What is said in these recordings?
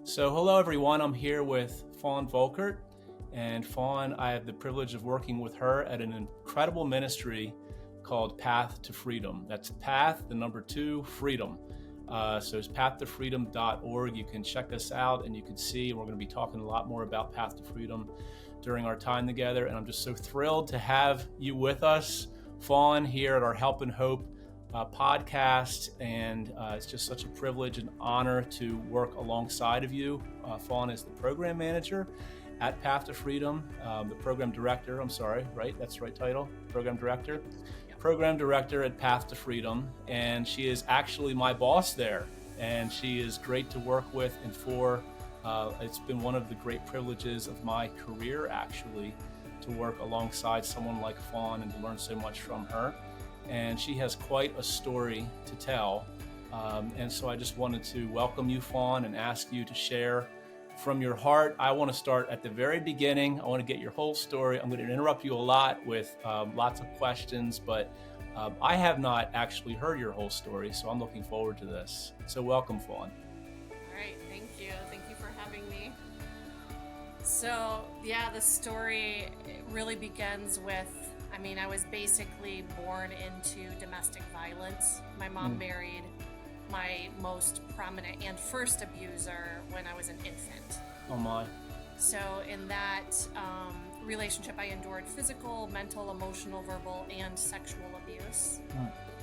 So, hello everyone. I'm here with Fawn Volkert, and Fawn, I have the privilege of working with her at an incredible ministry called Path to Freedom. That's Path, the number two, Freedom. So it's pathtofreedom.org. You can check us out and you can see we're going to be talking a lot more about Path to Freedom during our time together. And I'm just so thrilled to have you with us, Fawn, here at our Help and Hope podcast, and it's just such a privilege and honor to work alongside of you. Fawn is the program manager at Path to Freedom, the program director, right? That's the right title, program director. Program director at Path to Freedom, and she is actually my boss there, and she is great to work with and for. It's been one of the great privileges of my career, actually, to work alongside someone like Fawn and to learn so much from her. And she has quite a story to tell. And so I just wanted to welcome you, Fawn, and ask you to share from your heart. I want to start at the very beginning. I want to get your whole story. I'm going to interrupt you a lot with lots of questions, but I have not actually heard your whole story, so I'm looking forward to this. So welcome, Fawn. All right, thank you. Thank you for having me. So, the story really begins with, I was basically born into domestic violence. My mom married my most prominent and first abuser when I was an infant. Oh my. So in that relationship, I endured physical, mental, emotional, verbal, and sexual abuse.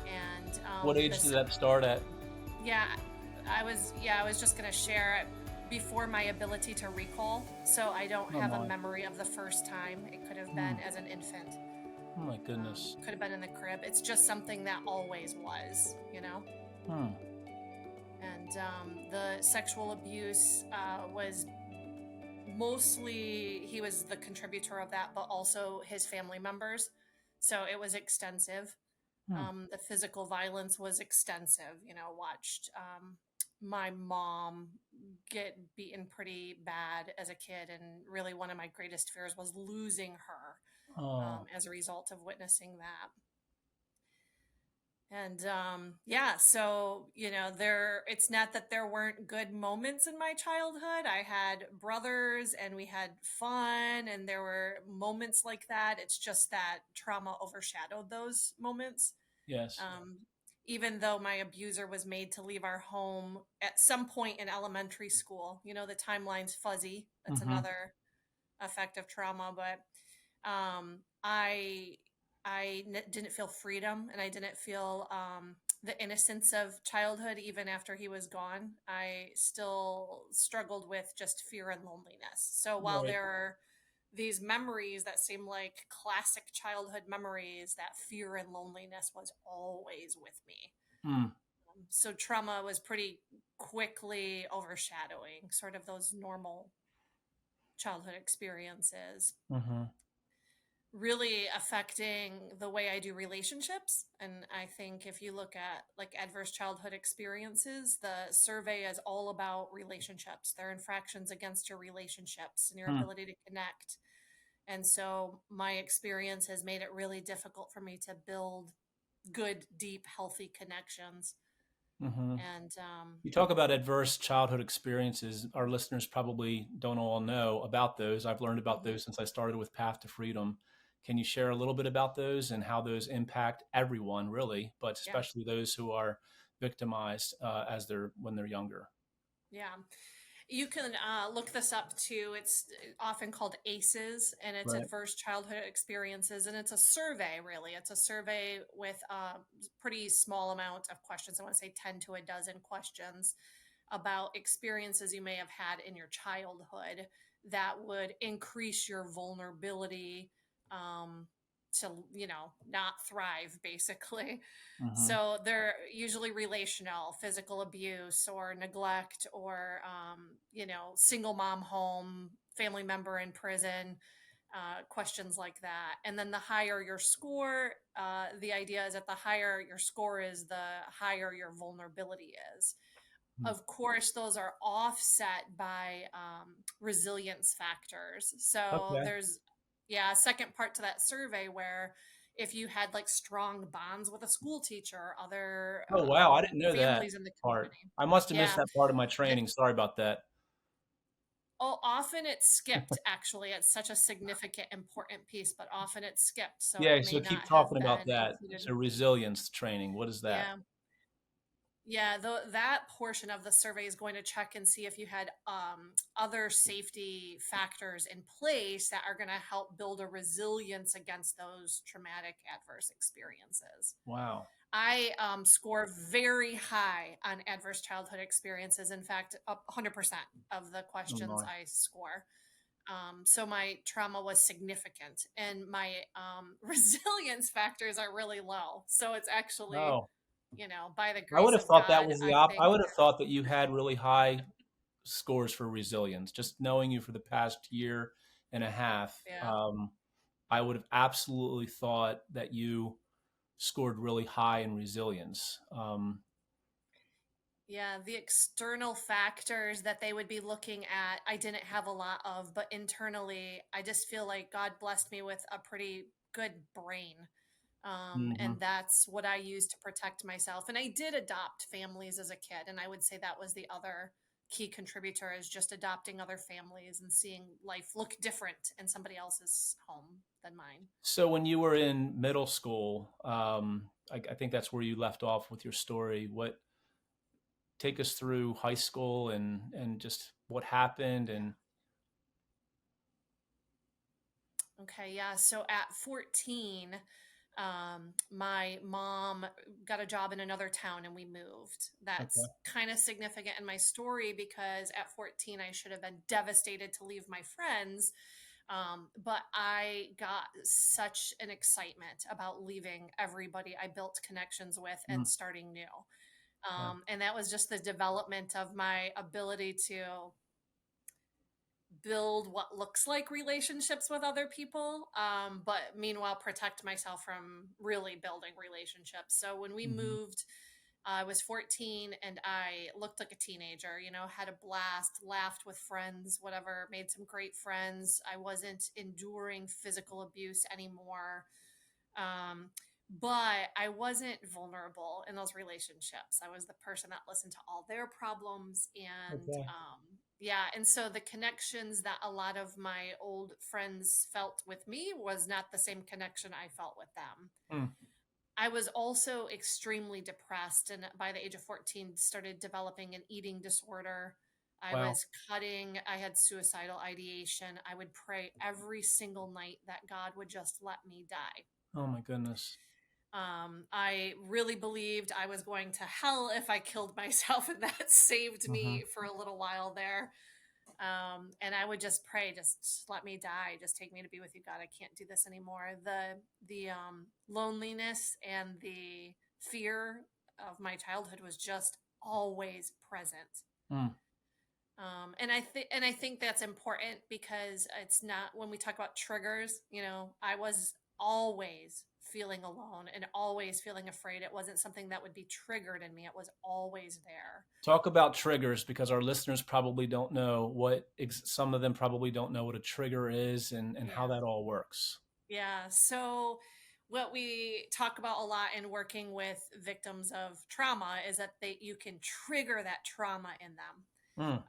And what age did that start at? I was just going to share before my ability to recall. So I don't have a memory of the first time. It could have been as an infant. Oh my goodness. Could have been in the crib. It's just something that always was, And the sexual abuse was mostly, he was the contributor of that, but also his family members. So it was extensive. The physical violence was extensive. Watched my mom get beaten pretty bad as a kid. And really one of my greatest fears was losing her. As a result of witnessing that. And so it's not that there weren't good moments in my childhood. I had brothers and we had fun and there were moments like that. It's just that trauma overshadowed those moments. Yes. Even though my abuser was made to leave our home at some point in elementary school, the timeline's fuzzy. That's another effect of trauma, but I didn't feel freedom, and I didn't feel the innocence of childhood even after he was gone. I still struggled with just fear and loneliness. So while there are these memories that seem like classic childhood memories, that fear and loneliness was always with me. So trauma was pretty quickly overshadowing sort of those normal childhood experiences. Really affecting the way I do relationships. And I think if you look at like adverse childhood experiences, the survey is all about relationships. They're infractions against your relationships and your ability to connect. And so my experience has made it really difficult for me to build good, deep, healthy connections. And you talk about adverse childhood experiences. Our listeners probably don't all know about those. I've learned about those since I started with Path to Freedom. Can you share a little bit about those and how those impact everyone, really, but especially those who are victimized when they're younger? Yeah. You can look this up too. It's often called ACEs, and it's adverse childhood experiences. And it's a survey, really. It's a survey with a pretty small amount of questions. I want to say 10 to a dozen questions about experiences you may have had in your childhood that would increase your vulnerability to, not thrive, basically. So they're usually relational, physical abuse or neglect or, single mom home, family member in prison, questions like that. And then the higher your score, the idea is that the higher your score is, the higher your vulnerability is. Of course, those are offset by resilience factors. So there's a second part to that survey where if you had like strong bonds with a school teacher, other Oh, wow. I didn't know that families in the part. community. I must have missed that part of my training. Sorry about that. Oh, often it's skipped, actually. It's such a significant, important piece, but often it's skipped, so it Yeah, may so keep not have talking about been that. included. So resilience training, what is that? Yeah. Yeah, that portion of the survey is going to check and see if you had other safety factors in place that are going to help build a resilience against those traumatic adverse experiences. Wow. I score very high on adverse childhood experiences. In fact, 100% of the Oh questions my. I score. So my trauma was significant, and my resilience factors are really low. So it's actually, No. by the I would grace have of thought that God, was I I think. would have thought that you had really high scores for resilience. Just knowing you for the past year and a half, Yeah. I would have absolutely thought that you scored really high in resilience. Yeah, the external factors that they would be looking at, I didn't have a lot of, but internally, I just feel like God blessed me with a pretty good brain. And Mhm. that's what I use to protect myself. And I did adopt families as a kid, and I would say that was the other key contributor, is just adopting other families and seeing life look different in somebody else's home than mine. So when you were in middle school, I think that's where you left off with your story. What take us through high school and just what happened Yeah. and Okay, yeah. So at 14, my mom got a job in another town and we moved. okay. That's kind of significant in my story because at 14, I should have been devastated to leave my friends. But I got such an excitement about leaving everybody I built connections with and Mm, starting new. okay. And that was just the development of my ability to build what looks like relationships with other people, but meanwhile protect myself from really building relationships. So when we Mhm. moved, I was 14 and I looked like a teenager, had a blast, laughed with friends, whatever, made some great friends. I wasn't enduring physical abuse anymore. Um, but I wasn't vulnerable in those relationships. I was the person that listened to all their problems. And Okay. yeah, and so the connections that a lot of my old friends felt with me was not the same connection I felt with them. Mm, I was also extremely depressed, and by the age of 14 started developing an eating disorder. I wow. was cutting, I had suicidal ideation. I would pray every single night that God would just let me die. Oh my goodness. I really believed I was going to hell if I killed myself, and that saved Mhm. me for a little while there. And I would just pray, just let me die, just take me to be with you, God. I can't do this anymore. The loneliness and the fear of my childhood was just always present. Mm, And I think that's important because it's not, when we talk about triggers, I was always feeling alone and always feeling afraid. It wasn't something that would be triggered in me. It was always there. talk about triggers because our listeners probably don't know some of them probably don't know what a trigger is and how Yeah. that all works. Yeah. So what we talk about a lot in working with victims of trauma is that you can trigger that trauma in them. Mm,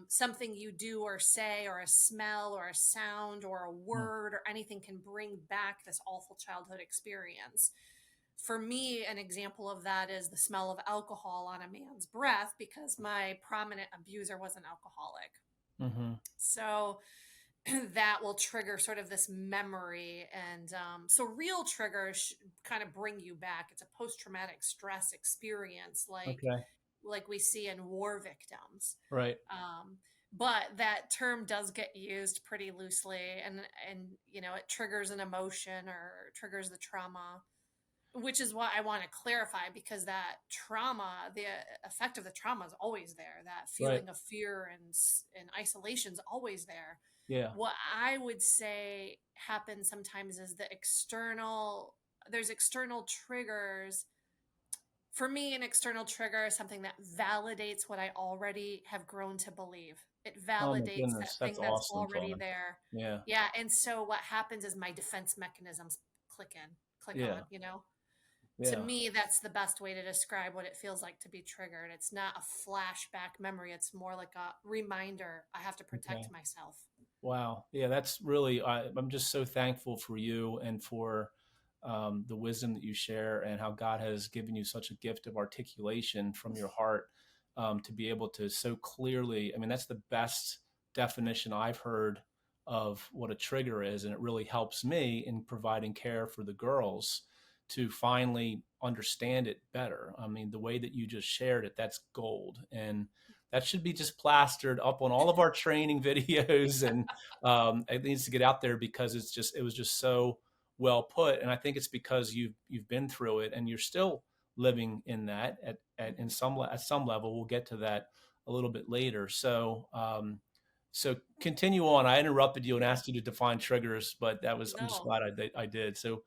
Something you do or say, or a smell, or a sound, or a mm, word, or anything can bring back this awful childhood experience. For me, an example of that is the smell of alcohol on a man's breath because my prominent abuser was an alcoholic. mhm. So that will trigger sort of this memory. And so real triggers kind of bring you back. It's a post-traumatic stress experience, Okay. like we see in war victims. Right. um, but that term does get used pretty loosely, and it triggers an emotion or triggers the trauma, which is what I want to clarify, because that trauma, the effect of the trauma is always there. That Right. feeling of fear and isolation is always there. Yeah. What I would say happens sometimes is there's external triggers. For me, an external trigger is something that validates what I already have grown to believe. It Oh my validates goodness. that That's thing that's awesome, already Fawn. there. Yeah. Yeah. And so what happens is my defense mechanisms click Yeah. on. To Yeah. me, that's the best way to describe what it feels like to be triggered. It's not a flashback memory, it's more like a reminder I have to Okay. protect myself. Wow. Yeah, that's really, I'm just so thankful for you and for the wisdom that you share and how God has given you such a gift of articulation from your heart to be able to so clearly. I mean, that's the best definition I've heard of what a trigger is. And it really helps me in providing care for the girls to finally understand it better. I mean, the way that you just shared it, that's gold. And that should be just plastered up on all of our training videos, and it needs to get out there because it was just so well put. And I think it's because you've been through it and you're still living in that at some level. We'll get to that a little bit later. So continue on. I interrupted you and asked you to define triggers, but I'm just No, glad I did. So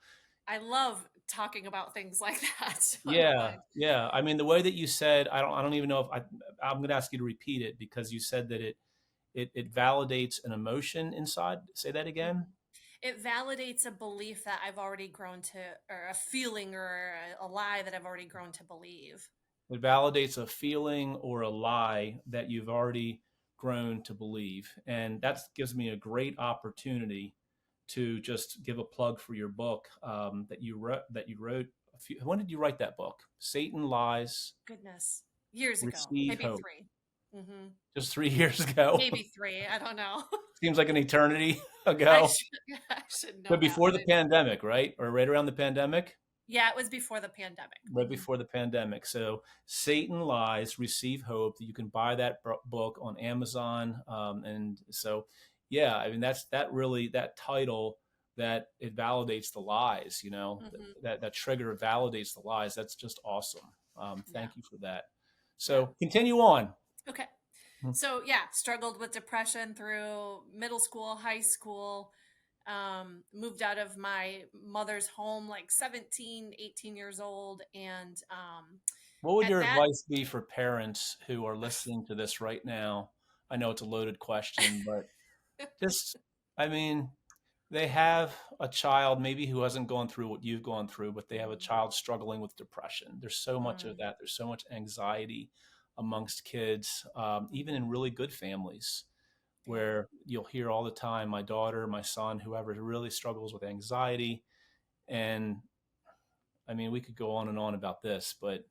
I love talking about things like that. So I don't yeah, mind. yeah. I mean, the way that you said, I don't even know if I'm going to ask you to repeat it because you said that it validates an emotion inside. Say that again. Mhm. It validates a belief that I've already grown to, or a feeling or a lie that I've already grown to believe. It validates a feeling or a lie that you've already grown to believe. And that gives me a great opportunity to just give a plug for your book that you wrote when did you write that book? Satan Lies, Goodness, years ago, Receive maybe Hope. 3. Hmm. Just 3 years ago. Maybe 3. I don't know. Seems like an eternity I ago. should, I should know But that, before but the I don't. pandemic, right? Or right around the pandemic? Yeah, it was before the pandemic. Right before the pandemic. So Satan Lies, Receive Hope. You can buy that book on Amazon. And so, yeah, I mean, that title, that it validates the lies, Hmm. that trigger validates the lies. That's just awesome. Yeah, Thank you for that. yeah. So continue on. Okay. So yeah, struggled with depression through middle school, high school. Moved out of my mother's home like 17, 18 years old. And What would at your that, advice be for parents who are listening to this right now? I know it's a loaded question, but just, I mean, they have a child maybe who hasn't gone through what you've gone through, but they have a Mhm. child struggling with depression. There's so much of Mm, that. There's so much anxiety amongst kids, even mhm. in really good families, Yeah. where you'll hear all the time, my daughter, my son, whoever really struggles with anxiety. And I mean, we could go on and on about this, but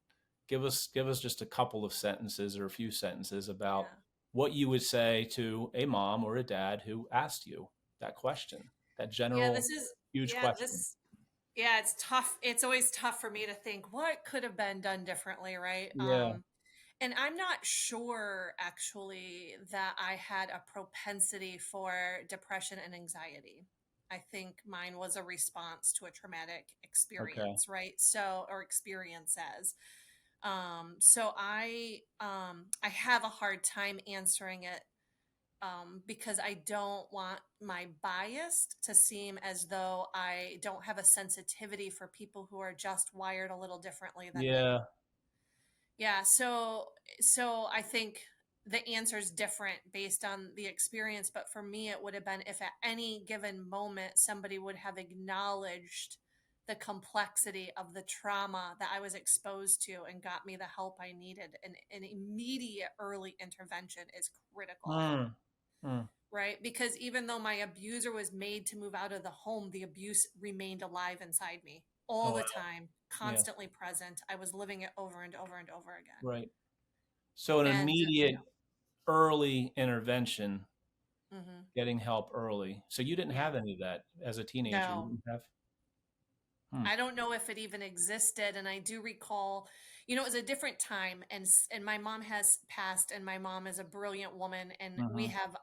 give us just a couple of sentences or a few sentences about Yeah. what you would say to a mom or a dad who asked you that question, that Yeah, general huge question. it's tough. It's always tough for me to think what could have been done differently, right? Yeah. And I'm not sure actually that I had a propensity for depression and anxiety. I think mine was a response to a traumatic Okay. experience, right? So, or experiences. So I have a hard time answering it because I don't want my bias to seem as though I don't have a sensitivity for people who are just wired a little differently than me. Yeah. Yeah, so I think the answer is different based on the experience, but for me it would have been if at any given moment somebody would have acknowledged the complexity of the trauma that I was exposed to and got me the help I needed. And an immediate early intervention is critical, Mm. Mm. right? Because even though my abuser was made to move out of the home, the abuse remained alive inside me all Oh, the wow. time, Yeah. constantly present. I was living it over and over and over again. Right. So an And immediate early intervention, hmm getting help early. So you didn't yeah, have any of that as a teenager. You no, didn't have. Hmm. I don't know if it even existed. And I do recall, it was a different time, and my mom has passed, and my mom is a brilliant woman, and we Hmm. have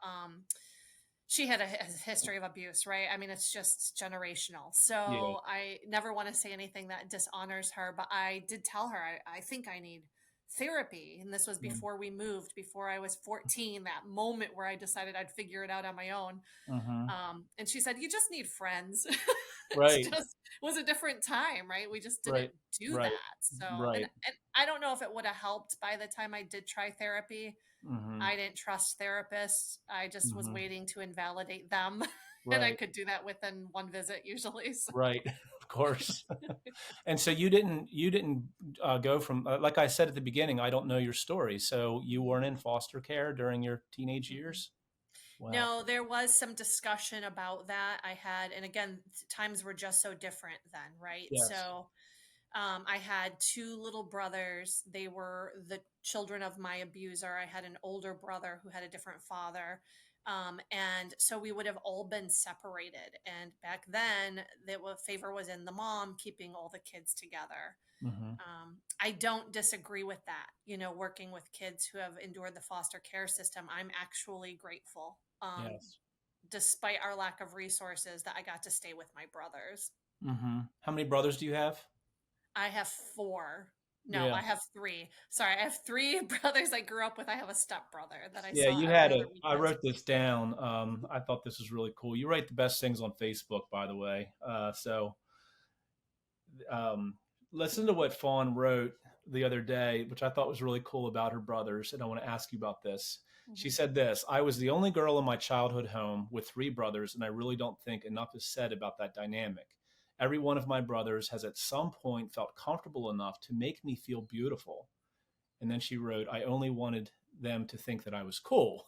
she had a history of abuse, right? I mean, it's just generational. Yeah. So I never want to say anything that dishonors her, but I did tell her I think I need therapy. And this was Mm. before we moved, before I was 14, that moment where I decided I'd figure it out on my own. Hmm. And she said, "You just need friends." It's Right. just it was a different time, right? We just didn't Right. do Right. that. So, and Right. and I don't know if it would have helped by the time I did try therapy. Hmm. I didn't trust therapists. I just was Hmm. waiting to invalidate them, and I Right. could do that within one visit usually. So, Right. Of course. And so you didn't go from like I said at the beginning, I don't know your story. So you weren't in foster care during your teenage Mm-mm. years? Wow. No, there was some discussion about that. I had, and again, times were just so different then, right? Yes. So I had two little brothers. They were the children of my abuser. I had an older brother who had a different father. And so we would have all been separated. And back then, the favor was in the mom keeping all the kids together. Hmm. I don't disagree with that. Working with kids who have endured the foster care system, I'm actually grateful, Yes. despite our lack of resources, that I got to stay with my brothers. Hmm. How many brothers do you have? I have four. No, Yeah. I have three. Sorry, I have three brothers I grew up with. I have a stepbrother that I Yeah, saw you every had other I weekend. wrote this down. I thought this was really cool. You write the best things on Facebook, by the way. Um, Listen to what Fawn wrote the other day, which I thought was really cool about her brothers. And I want to ask you about this. She Hmm. said this: I was the only girl in my childhood home with three brothers, and I really don't think enough is said about that dynamic. Every one of my brothers has at some point felt comfortable enough to make me feel beautiful. And then she wrote, I only wanted them to think that I was cool.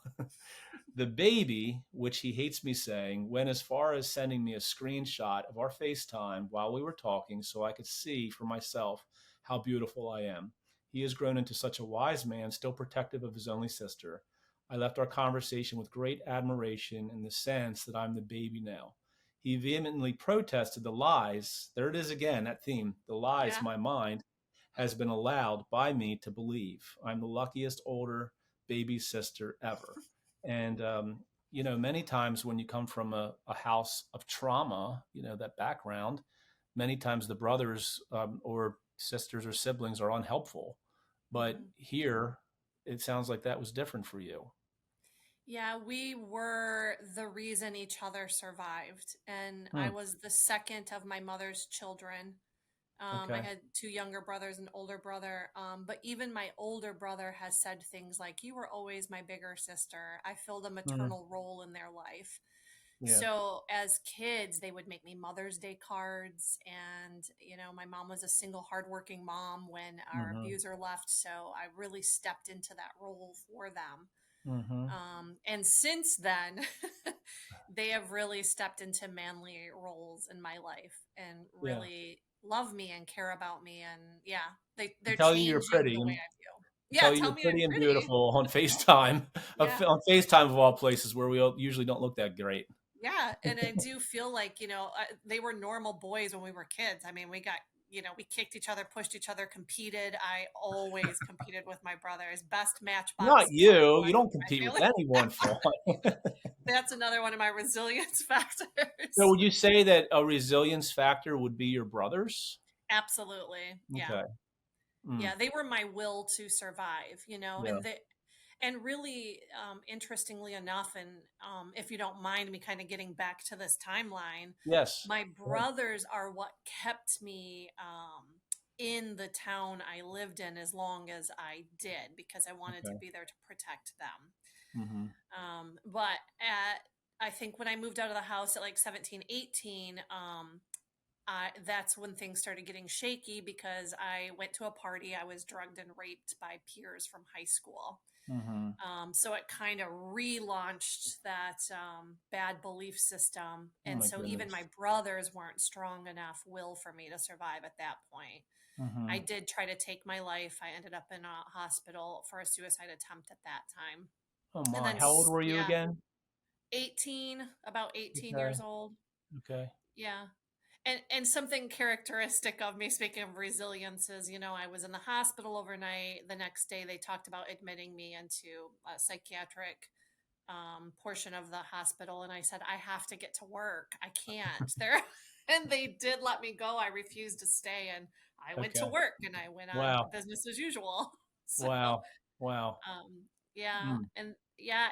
The baby, which he hates me saying, went as far as sending me a screenshot of our FaceTime while we were talking so I could see for myself how beautiful I am. He has grown into such a wise man, still protective of his only sister. I left our conversation with great admiration in the sense that I'm the baby now. He vehemently protested the lies. There it is again, that theme. The lies Yeah. my mind has been allowed by me to believe. I'm the luckiest older baby sister ever. And, many times when you come from a house of trauma, that background, many times the brothers or sisters or siblings are unhelpful. But Hmm. here, it sounds like that was different for you. Yeah, we were the reason each other survived. And I Hmm. was the second of my mother's children. I Okay. had two younger brothers and older brother. But even my older brother has said things like, "You were always my bigger sister. I filled a Hmm. maternal role in their life." Yeah. So as kids, they would make me Mother's Day cards. And, my mom was a single, hardworking mom when our Hmm. abuser left. So I really stepped into that role for them. Hmm. And since then, they have really stepped into manly roles in my life and Yeah. really love me and care about me. And yeah, And they're tell you you're changing pretty the way and I feel. Yeah, tell you tell you're me I'm pretty and pretty. beautiful on FaceTime, Yeah. on FaceTime of all places where we usually don't look that great. Yeah, and I do feel like, they were normal boys when we were kids. I mean, we kicked each other, pushed each other, competed. I always competed with my brothers. Best Not matchbox you. You toys don't in compete my with family. anyone, Fawn. That's another one of my resilience So factors. would you say that a resilience factor would be your brothers? Absolutely. Yeah. Okay. Mm. Yeah, they were my will to survive, Yeah. and really, interestingly enough, and if you don't mind me kind of getting back to this timeline, Yes. my Good. brothers are what kept me in the town I lived in as long as I did because I wanted to Okay. be there to protect them. Hmm. But I think when I moved out of the house at like 17, 18, that's when things started getting shaky because I went to a party. I was drugged and raped by peers from high school. Hmm. So it kind of relaunched that bad belief system. Oh And my so even my goodness. brothers weren't strong enough will for me to survive at that point. I Hmm. did try to take my life. I ended up in a hospital for a suicide attempt at that time. Oh And my. then, How old were you yeah, again? 18, about 18 Okay. years old. Okay. Yeah. And something characteristic of me, speaking of resilience, is I was in the hospital overnight. The next day, they talked about admitting me into a psychiatric portion of the hospital, and I said, I have to get to work. I can't. There, and they did let me go. I refused to stay, and I went to Okay. work, and I went on Wow. business as usual. So, Wow. Wow. yeah, Mm.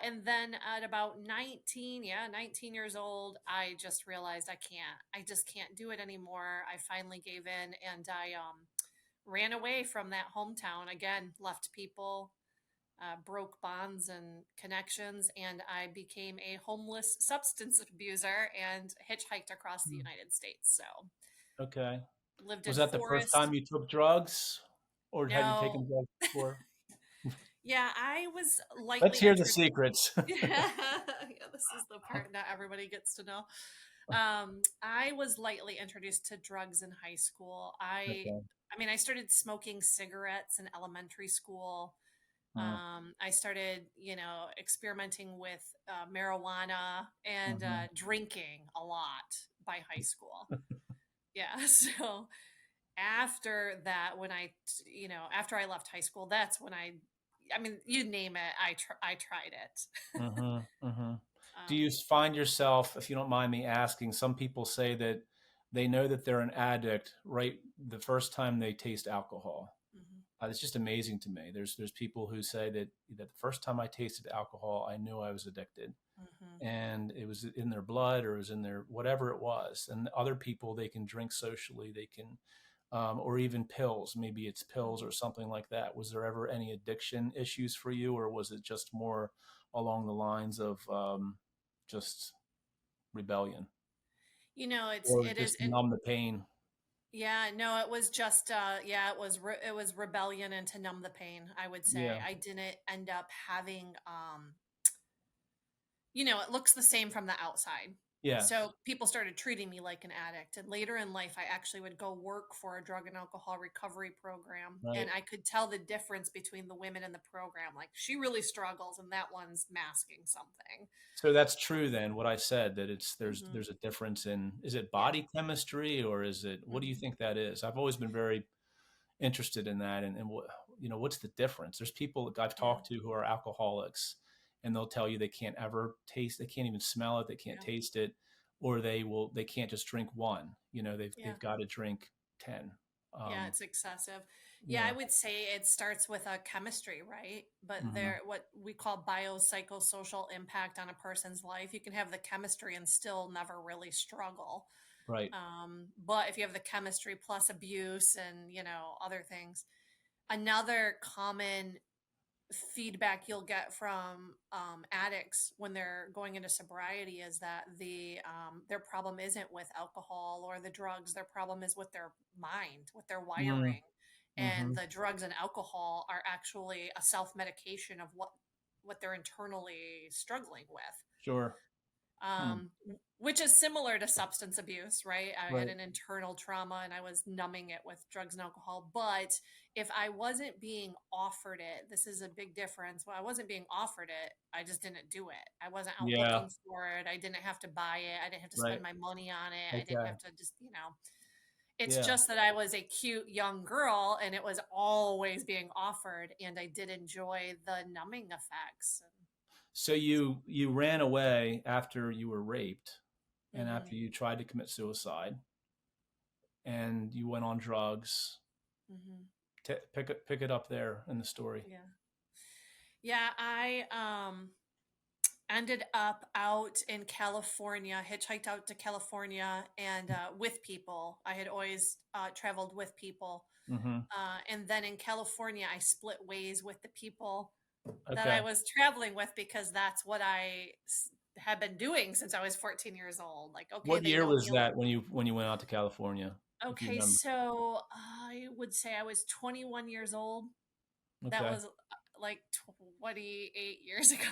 and then at about 19, yeah, 19 years old, I just realized I just can't do it anymore. I finally gave in, and I ran away from that hometown again, left people, broke bonds and connections, and I became a homeless substance abuser and hitchhiked across the Mm. United States. So Okay. Lived Was in that the first Forest. time you took drugs, or had you No. taken drugs before? Yeah, I was Let's lightly hear the introduced. secrets. Yeah, this is the part not everybody gets to know. I was lightly introduced to drugs in high school. Okay. I mean, I started smoking cigarettes in elementary school. Mm, I started, experimenting with marijuana and mhm. drinking a lot by high school. Yeah, so after that, after I left high school, that's when I mean, you name it, I tried it. Mhm, mhm. Do um, you find yourself, if you don't mind me asking, some people say that they know that they're an addict right the first time they taste alcohol. mhm, It's just amazing to me. There's people who say that the first time I tasted alcohol, I knew I was addicted, mhm, and it was in their blood or it was in their whatever it was. And other people, they can drink socially, they can, or even pills. Maybe it's pills mhm. or something like that. Was there ever any addiction issues for you, or was it just more along the lines of just rebellion, or It is just numb the pain? yeah, no, it was just yeah, it was rebellion and to numb the pain, I would say. Yeah. I didn't end up having it looks the same from the outside. Yes. So people started treating me like an addict. And later in life, I actually would go work for a drug and alcohol recovery program. And Right. I could tell the difference between the women in the program. Like, she really struggles, and that one's masking something. So that's true then, what I said, that it's Hmm. there's a difference in, is it Yeah. body chemistry, or is it, what do you Hmm. think that is? I've always been very interested in that, and what, what's the difference? There's people that I've Yeah. talked to who are alcoholics, and they'll tell you they can't ever taste, they can't even smell it, they can't Yeah. taste it, or they can't just drink one. Yeah. They've got to drink 10. Yeah, Um, it's excessive. Yeah, I yeah. would say it starts with a chemistry, right? But Hmm. there, what we call biopsychosocial impact on a person's life, you can have the chemistry and still never really struggle. Right. But if you have the chemistry plus abuse and other things, another common feedback you'll get from addicts when they're going into sobriety is that their problem isn't with alcohol or the drugs. Their problem is with their mind, with their wiring, and Mm-hmm. the drugs and alcohol are actually a self medication of what they're internally struggling with. Sure. Hmm. um, which is similar to substance abuse, right? I had Right. an internal trauma and I was numbing it with drugs and alcohol. But if I wasn't being offered it, this is a big difference. When I wasn't being offered it, I just didn't do it. I wasn't out Yeah. looking for it. I didn't have to buy it. I didn't have to Right. spend my money on it. I didn't Okay. have to it's Yeah. just that I was a cute young girl and it was always being offered. And I did enjoy the numbing effects. So you ran away after you were raped, and Mm-hmm, after you tried to commit suicide, and you went on drugs. mm-hmm. Pick it up there in the story. Yeah. Yeah, I ended up out in California, hitchhiked out to California, and with people. I had always traveled with people. Hmm. And then in California, I split ways with the people that I Okay. was traveling with because that's what had been doing since I was 14 years old. Like, okay, What they year know was me. that when you went out to California, if you Okay, remember? so I would say I was 21 years old. That Okay. was like 28 years ago.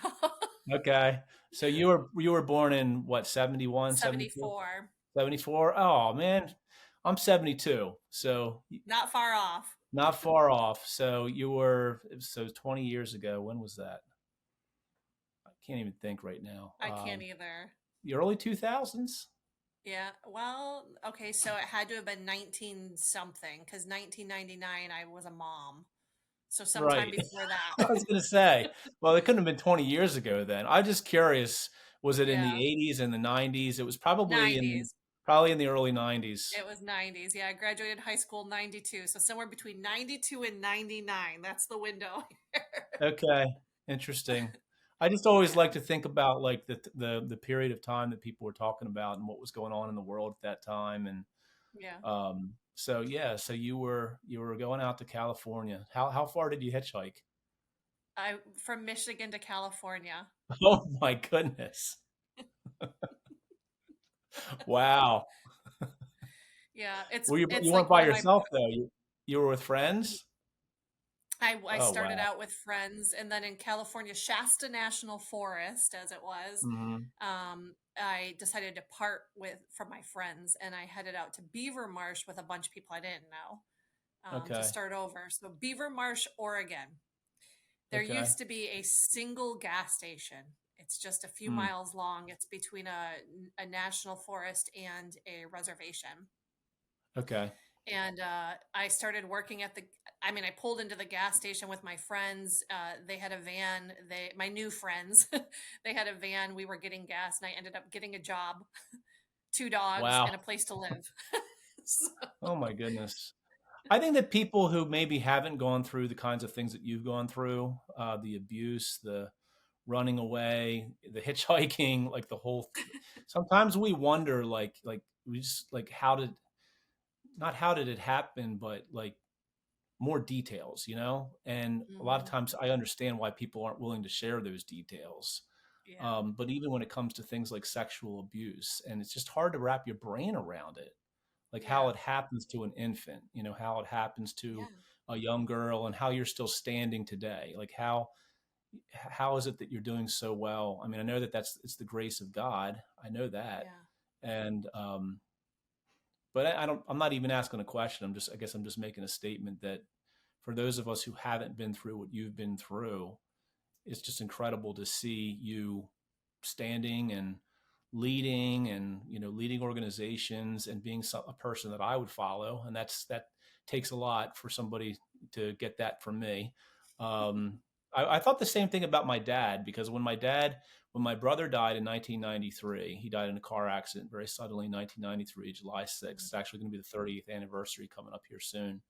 Okay. So you were born in what, 71, 72, 74. 74? Oh man, I'm 72. So Not far off. not far off. So you were, so 20 years ago. When was that? I can't even think right now. I can't either. The early 2000s? Yeah. Well, okay, so it had to have been 19 something because 1999 I was a mom. So sometime Right. before I that. was going to say, well, it couldn't have been 20 years ago then. I'm just curious, was it in the Yeah. 80s and the 90s? It was 90s. probably in the early 90s. It was 90s. Yeah, I graduated high school 92. So somewhere between 92 and 99. That's the window. Okay, interesting. I just always Yeah. like to think about like the period of time that people were talking about and what was going on in the world at that time. And Yeah. so yeah, so you were going out to California. How far did you hitchhike? I from Michigan to California. Oh my goodness. Wow. Yeah, Well, you it's weren't like by one of my yourself though. You were with friends. I Oh started wow. out with friends, and then in California, Shasta National Forest, as it was, Hmm. I decided to part with from my friends, and I headed out to Beaver Marsh with a bunch of people I didn't know to Okay. start over. So Beaver Marsh, Oregon. There Okay. used to be a single gas station. It's just a few Mm. miles long. It's between a national forest and a reservation. Okay. And I started working at I pulled into the gas station with my friends. They had a van. My new friends, they had a van. We were getting gas, and I ended up getting a job, two dogs, Wow. and a place to live. So, Oh my goodness. I think that people who maybe haven't gone through the kinds of things that you've gone through, the abuse, the running away, the hitchhiking, like the whole, sometimes we wonder, like we just like, not how did it happen, but like more details, And a lot of mhm, times I understand why people aren't willing to share those details. yeah, But even when it comes to things like sexual abuse, and it's just hard to wrap your brain around it, like how yeah, it happens to an infant, how it happens to yeah, a young girl, and how you're still standing today. Like how is it that you're doing so well? I mean, I know that it's the grace of God. I know that, yeah, and but I don't. I'm not even asking a question. I guess I'm just making a statement that for those of us who haven't been through what you've been through, it's just incredible to see you standing and leading, and leading organizations, and being a person that I would follow. And that takes a lot for somebody to get that from me. um, I thought the same thing about my dad, because when my brother died in 1993, he died in a car accident very suddenly in 1993, July 6th. It's mhm, actually going to be the 30th anniversary coming up here soon.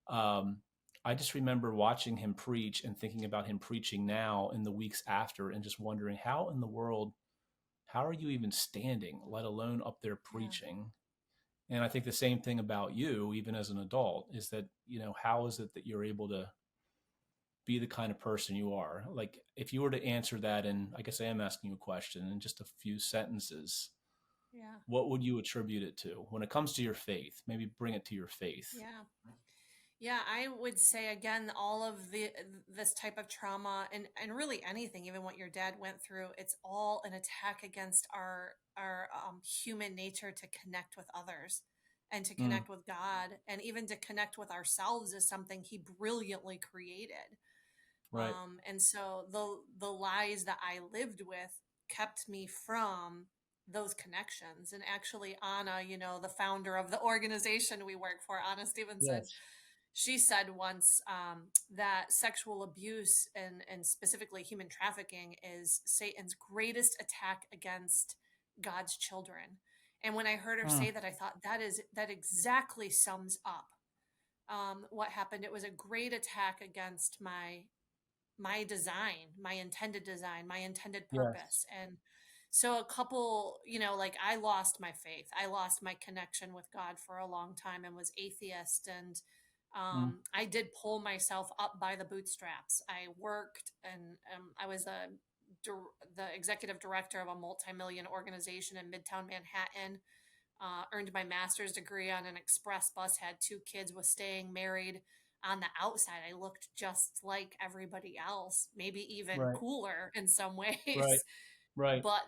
um, I just remember watching him preach and thinking about him preaching now in the weeks after, and just wondering, how in the world, how are you even standing, let alone up there yeah, preaching? And I think the same thing about you, even as an adult, is that, how is it that you're able to be the kind of person you are? Like, if you were to answer that, and I guess I am asking you a question in just a few sentences, yeah, what would you attribute it to when it comes to your faith? Maybe bring it to your faith. yeah. Yeah, I would say again, all of this type of trauma and really anything, even what your dad went through, it's all an attack against our human nature to connect with others and to Mm, connect with God and even to connect with ourselves is something he brilliantly created. right. And so the lies that I lived with kept me from those connections. And actually, Anna, the founder of the organization we work for, Anna Stevenson, Yes. she said once that sexual abuse and specifically human trafficking is Satan's greatest attack against God's children. And when I heard her Mm, say that, I thought that exactly sums up what happened. It was a great attack against my design, my intended design, my intended yes. purpose. And so a couple, like I lost my faith. I lost my connection with God for a long time and was atheist. And Mm, I did pull myself up by the bootstraps. I worked and I was the executive director of a multi-million organization in Midtown Manhattan. Earned my master's degree on an express bus, had two kids, was staying married. On the outside, I looked just like everybody else, maybe even right. cooler in some Right. ways. Right. But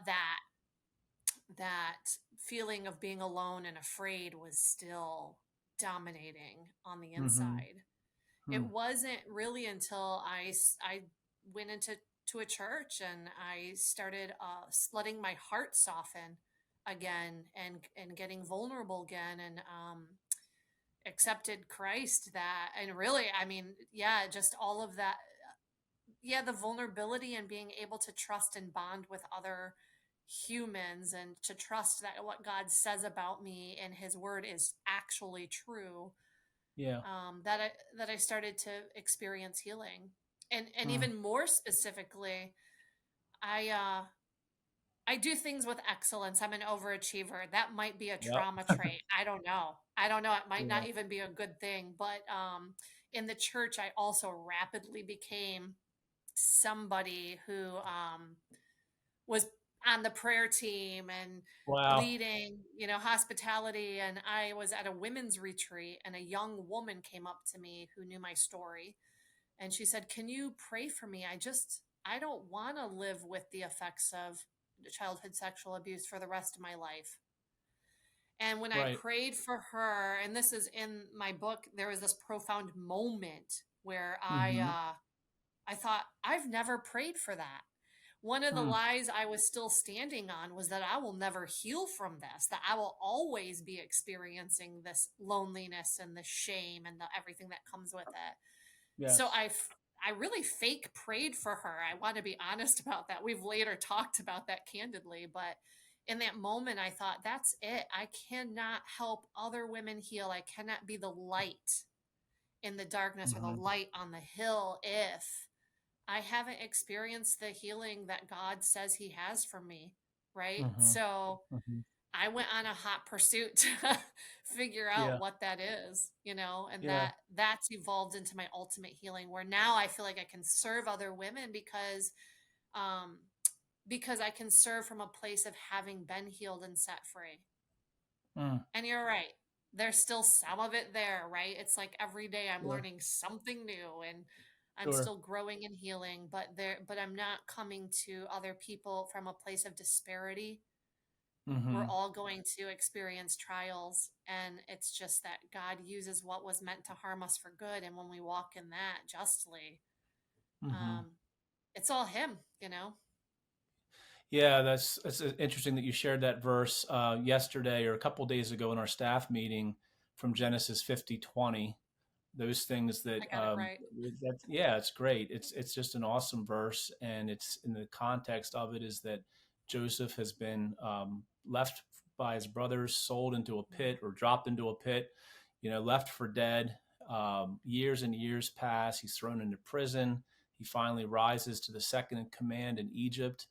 that feeling of being alone and afraid was still dominating on the Mm-hmm. inside. Hmm. It wasn't really until I went into to a church and I started letting my heart soften again and getting vulnerable again and accepted Christ that and really yeah, just all of that, yeah, the vulnerability and being able to trust and bond with other humans and to trust that what God says about me and his word is actually true. Yeah. That I started to experience healing. And Mm. even more specifically, I I do things with excellence. I'm an overachiever. That might be a Yep. trauma trait. I don't know. I don't know. It might Yeah. not even be a good thing. But in the church, I also rapidly became somebody who was on the prayer team and Wow. leading, hospitality. And I was at a women's retreat, and a young woman came up to me who knew my story. And she said, "Can you pray for me? I don't want to live with the effects of childhood sexual abuse for the rest of my life." And when I Right. prayed for her, and this is in my book, there was this profound moment where Mm-hmm. I thought, I've never prayed for that. One of the Mm. lies I was still standing on was that I will never heal from this, that I will always be experiencing this loneliness and the shame and everything that comes with it. So Yes. I really fake prayed for her. I want to be honest about that. We've later talked about that candidly, but in that moment, I thought, that's it. I cannot help other women heal. I cannot be the light in the darkness or the Mm-hmm. light on the hill if I haven't experienced the healing that God says He has for me. Right. Mm-hmm. So Mm-hmm. I went on a hot pursuit to figure out Yeah. what that is, and Yeah. that's evolved into my ultimate healing, where now I feel like I can serve other women um because I can serve from a place of having been healed and set free. Mm. And you're right. There's still some of it there, right? It's like every day I'm Sure. learning something new, and I'm Sure. still growing and healing, but I'm not coming to other people from a place of disparity. We're Mm-hmm. all going to experience trials, and it's just that God uses what was meant to harm us for good, and when we walk in that justly, Mm-hmm. um it's all Him. Yeah, that's interesting that you shared that verse yesterday or a couple days ago in our staff meeting from Genesis 50:20. Those things I that got it right. yeah, it's great. It's just an awesome verse, and it's in the context of it is that Joseph has been left by his brothers, sold into a pit or dropped into a pit, left for dead. Years and years pass. He's thrown into prison. He finally rises to the second in command in Egypt,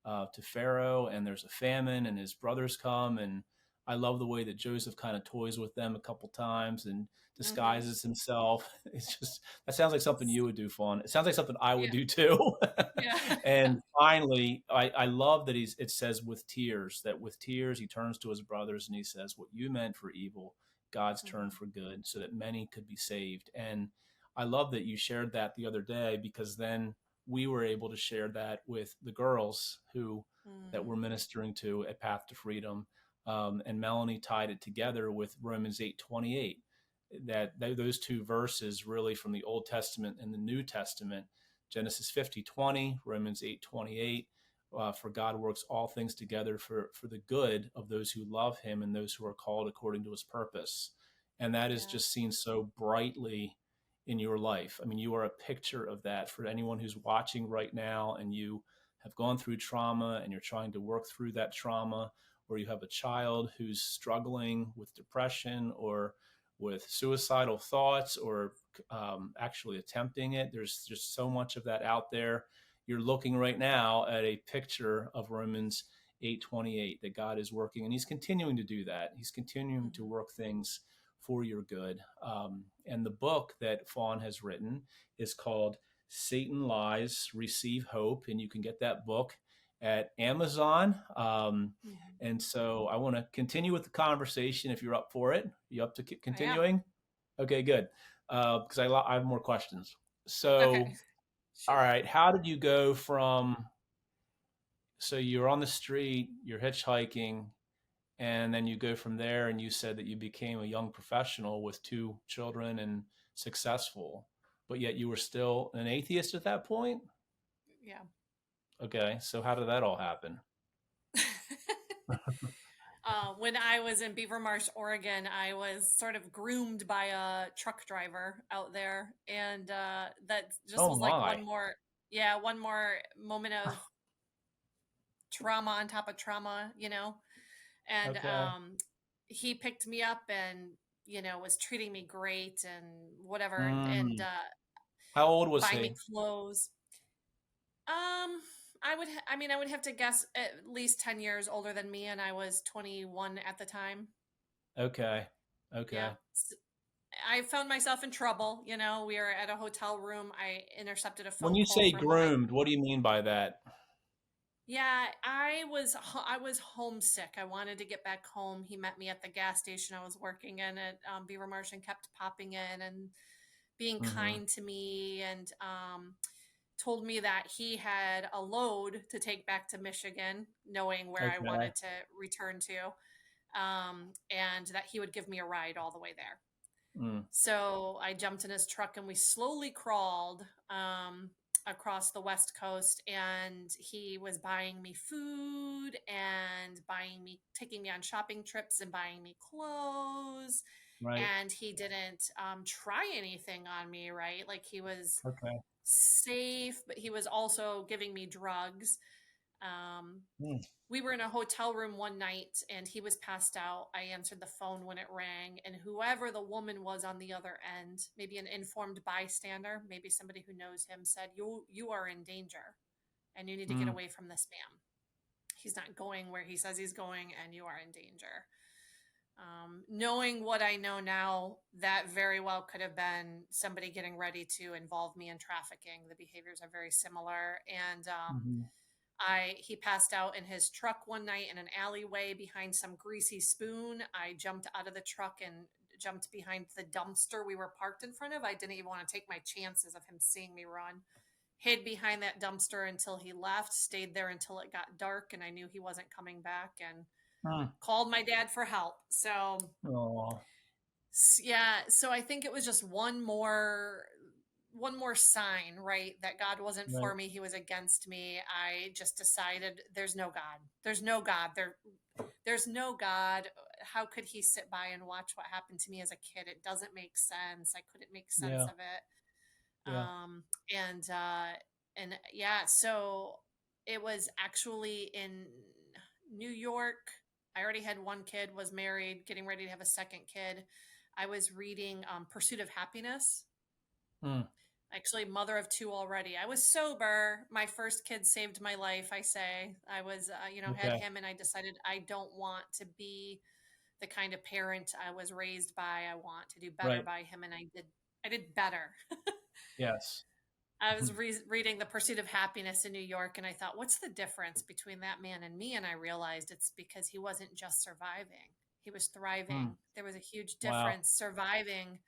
to Pharaoh, and there's a famine, and his brothers come, and I love the way that Joseph kind of toys with them a couple times and Mm-hmm. disguises himself. It's just that sounds like something you would do, Fawn. It sounds like something I would Yeah. do too. Yeah. And finally, I love that it says with tears, that with tears he turns to his brothers and he says, "What you meant for evil, God's turned Mm-hmm. for good, so that many could be saved." And I love that you shared that the other day, because then we were able to share that with the girls who that we're Mm. ministering to at Path to Freedom. And Melanie tied it together with Romans 8:28, that those two verses really from the Old Testament and the New Testament, Genesis 50:20, Romans 8:28, for God works all things together for the good of those who love him and those who are called according to his purpose. And that is Yeah. just seen so brightly in your life. I mean, you are a picture of that for anyone who's watching right now, and you have gone through trauma and you're trying to work through that trauma, or you have a child who's struggling with depression or with suicidal thoughts, or actually attempting it. There's just so much of that out there. You're looking right now at a picture of Romans 8:28, that God is working and he's continuing to do that. He's continuing to Mm-hmm. work things for your good. And the book that Fawn has written is called Satan Lies, Receive Hope. And you can get that book at Amazon. Mm-hmm. And so I want to continue with the conversation if you're up for it. You up to I am. continuing? Okay, good. Because I have more questions. Okay. So, all Shoot. right, how did you go from, so you're on the street, you're hitchhiking, and then you go from there, and you said that you became a young professional with two children and successful, but yet you were still an atheist at that point? Yeah. Okay, so how did that all happen? When I was in Beaver Marsh, Oregon, I was sort of groomed by a truck driver out there, and that just Oh was like my. one more moment of trauma on top of trauma. And Okay. he picked me up and was treating me great and whatever, and Mm. How old was buy me he? clothes. I would have to guess at least 10 years older than me, and I was 21 at the time. Okay. Yeah. Okay. I found myself in trouble. We were at a hotel room. I intercepted a When phone you call say from one of my, groomed, what do you mean by that? Yeah, I was homesick. I wanted to get back home. He met me at the gas station I was working in at Beaver Marsh and kept popping in and being Mm-hmm. kind to me, and told me that he had a load to take back to Michigan, knowing where I Okay. wanted to return to, and that he would give me a ride all the way there. Mm. So I jumped in his truck and we slowly crawled across the West Coast. And he was buying me food and taking me on shopping trips and buying me clothes. Right. And he didn't try anything on me, right? Like he was Okay. safe, but he was also giving me drugs. Um, Mm. we were in a hotel room one night and he was passed out. I answered the phone when it rang, and whoever the woman was on the other end, maybe an informed bystander, maybe somebody who knows him, said, "You are in danger and you need to get Mm. away from this man. He's not going where he says he's going and you are in danger." Knowing what I know now, that very well could have been somebody getting ready to involve me in trafficking. The behaviors are very similar. And Mm-hmm. he passed out in his truck one night in an alleyway behind some greasy spoon. I jumped out of the truck and jumped behind the dumpster we were parked in front of. I didn't even want to take my chances of him seeing me run. Hid behind that dumpster until he left, stayed there until it got dark and I knew he wasn't coming back, and Mm. called my dad for help. So Oh, yeah, so I think it was just one more sign, right, that God wasn't right. for me, he was against me. I just decided there's no God. There's no God. There's no God. How could he sit by and watch what happened to me as a kid? It doesn't make sense. I couldn't make sense Yeah. of it. Yeah. And yeah, so it was actually in New York. I already had one kid, was married, getting ready to have a second kid. I was reading Pursuit of Happiness. Mm. Actually, mother of two already. I was sober. My first kid saved my life, I say. I was, had Okay. him, and I decided I don't want to be the kind of parent I was raised by. I want to do better Right. by him, and I did. I did better. Yes. I was reading The Pursuit of Happiness in New York, and I thought, what's the difference between that man and me? And I realized it's because he wasn't just surviving, he was thriving. Mm. There was a huge Wow. difference. Surviving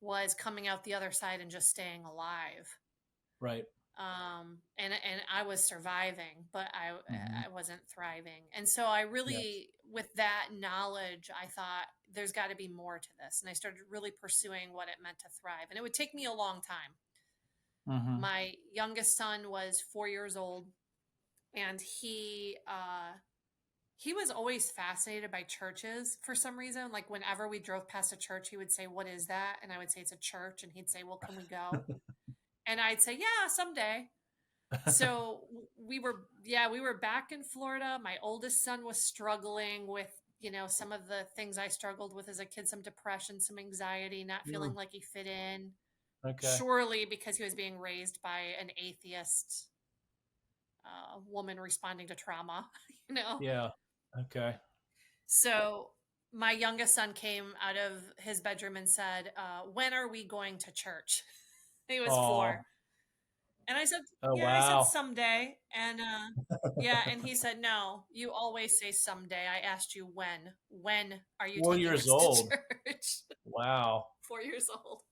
was coming out the other side and just staying alive. Right. And I was surviving, but Mm-hmm. I wasn't thriving. And so I Yes. really, with that knowledge, I thought there's got to be more to this. And I started really pursuing what it meant to thrive. And it would take me a long time. Mm-hmm. My youngest son was 4 years old, and he was always fascinated by churches for some reason. Like whenever we drove past a church, he would say, "What is that?" And I would say, "It's a church." And he'd say, "Well, can we go?" And I'd say, "Yeah, someday." So we were back in Florida. My oldest son was struggling with, some of the things I struggled with as a kid, some depression, some anxiety, not feeling Mm. like he fit in. Okay. Surely because he was being raised by an atheist woman responding to trauma, you know? Yeah. Okay. So my youngest son came out of his bedroom and said, "When are we going to church?" He was Oh. 4. And I said, Oh, "Yeah," I said, wow. "Someday." And yeah, and he said, "No, you always say someday. I asked you when. When are you four taking years us to old. church?" Wow. 4 years old.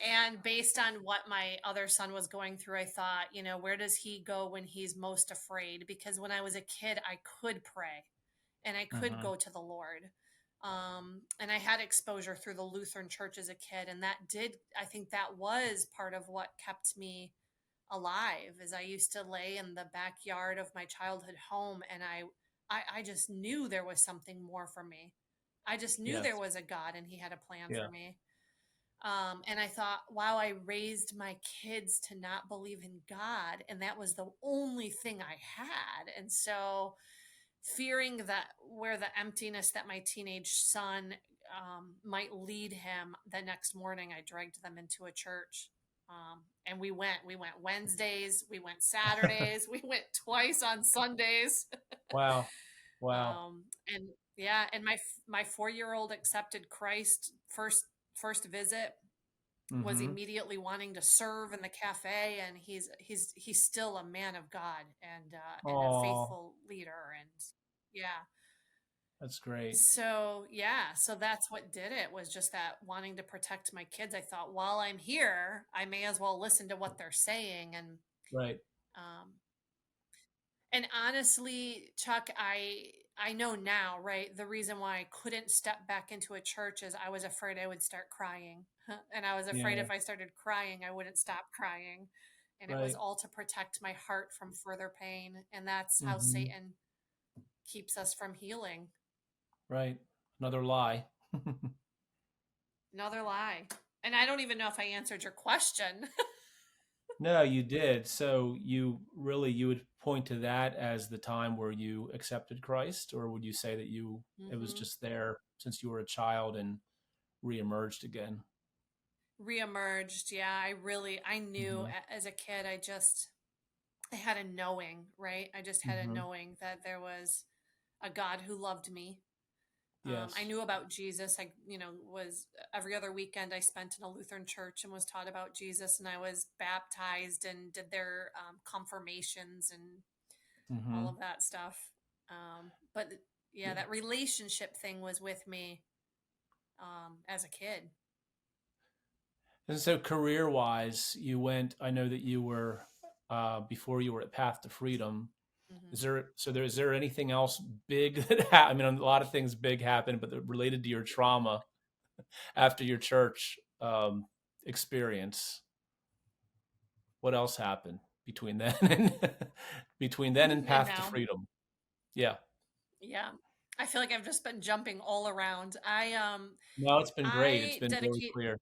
And based on what my other son was going through, I thought, where does he go when he's most afraid? Because when I was a kid, I could pray and I could Mm-hmm. go to the Lord. And I had exposure through the Lutheran church as a kid. And I think that was part of what kept me alive, is I used to lay in the backyard of my childhood home, and I just knew there was something more for me. I just knew there Yes. was a God and he had a plan for Yeah. me. And I thought, wow, I raised my kids to not believe in God, and that was the only thing I had. And so, fearing that where the emptiness that my teenage son might lead him, the next morning I dragged them into a church. And we went. We went Wednesdays, we went Saturdays, we went twice on Sundays. Wow. Wow. And yeah, and my 4-year old accepted Christ first visit. was Mm-hmm. immediately wanting to serve in the cafe, and he's still a man of God and a Oh, faithful leader, and yeah. that's great. So yeah, so that's what did it, was just that wanting to protect my kids. I thought, while I'm here, I may as well listen to what they're saying. Right. Um, and honestly, Chuck, I know now, right? The reason why I couldn't step back into a church is I was afraid I would start crying. And I was afraid Yeah. if I started crying, I wouldn't stop crying. And it was Right. all to protect my heart from further pain. And that's how Mm-hmm. Satan keeps us from healing. Right. Another lie. Another lie. And I don't even know if I answered your question. No, you did. So you would point to that as the time where you accepted Christ, or would you say that it was Hmm. just there since you were a child and reemerged again? Reemerged. Yeah, I knew Hmm. as a kid, I had a knowing, right? I just had a Hmm. knowing that there was a God who loved me. I Yes. knew about Jesus. Was every other weekend I spent in a Lutheran church and was taught about Jesus, and I was baptized and did their confirmations and all Hmm. of that stuff. But yeah, Yeah. that relationship thing was with me as a kid. And so career-wise, I know that you were, before you were at Path to Freedom. Hmm. Is there anything else big that I mean, a lot of things big happened, but related to your trauma after your church experience? What else happened between then and between then and And Path to now, Freedom? Yeah. yeah, I feel like I've just been jumping all around. No, it's been great. It's I been really dedicate. clear.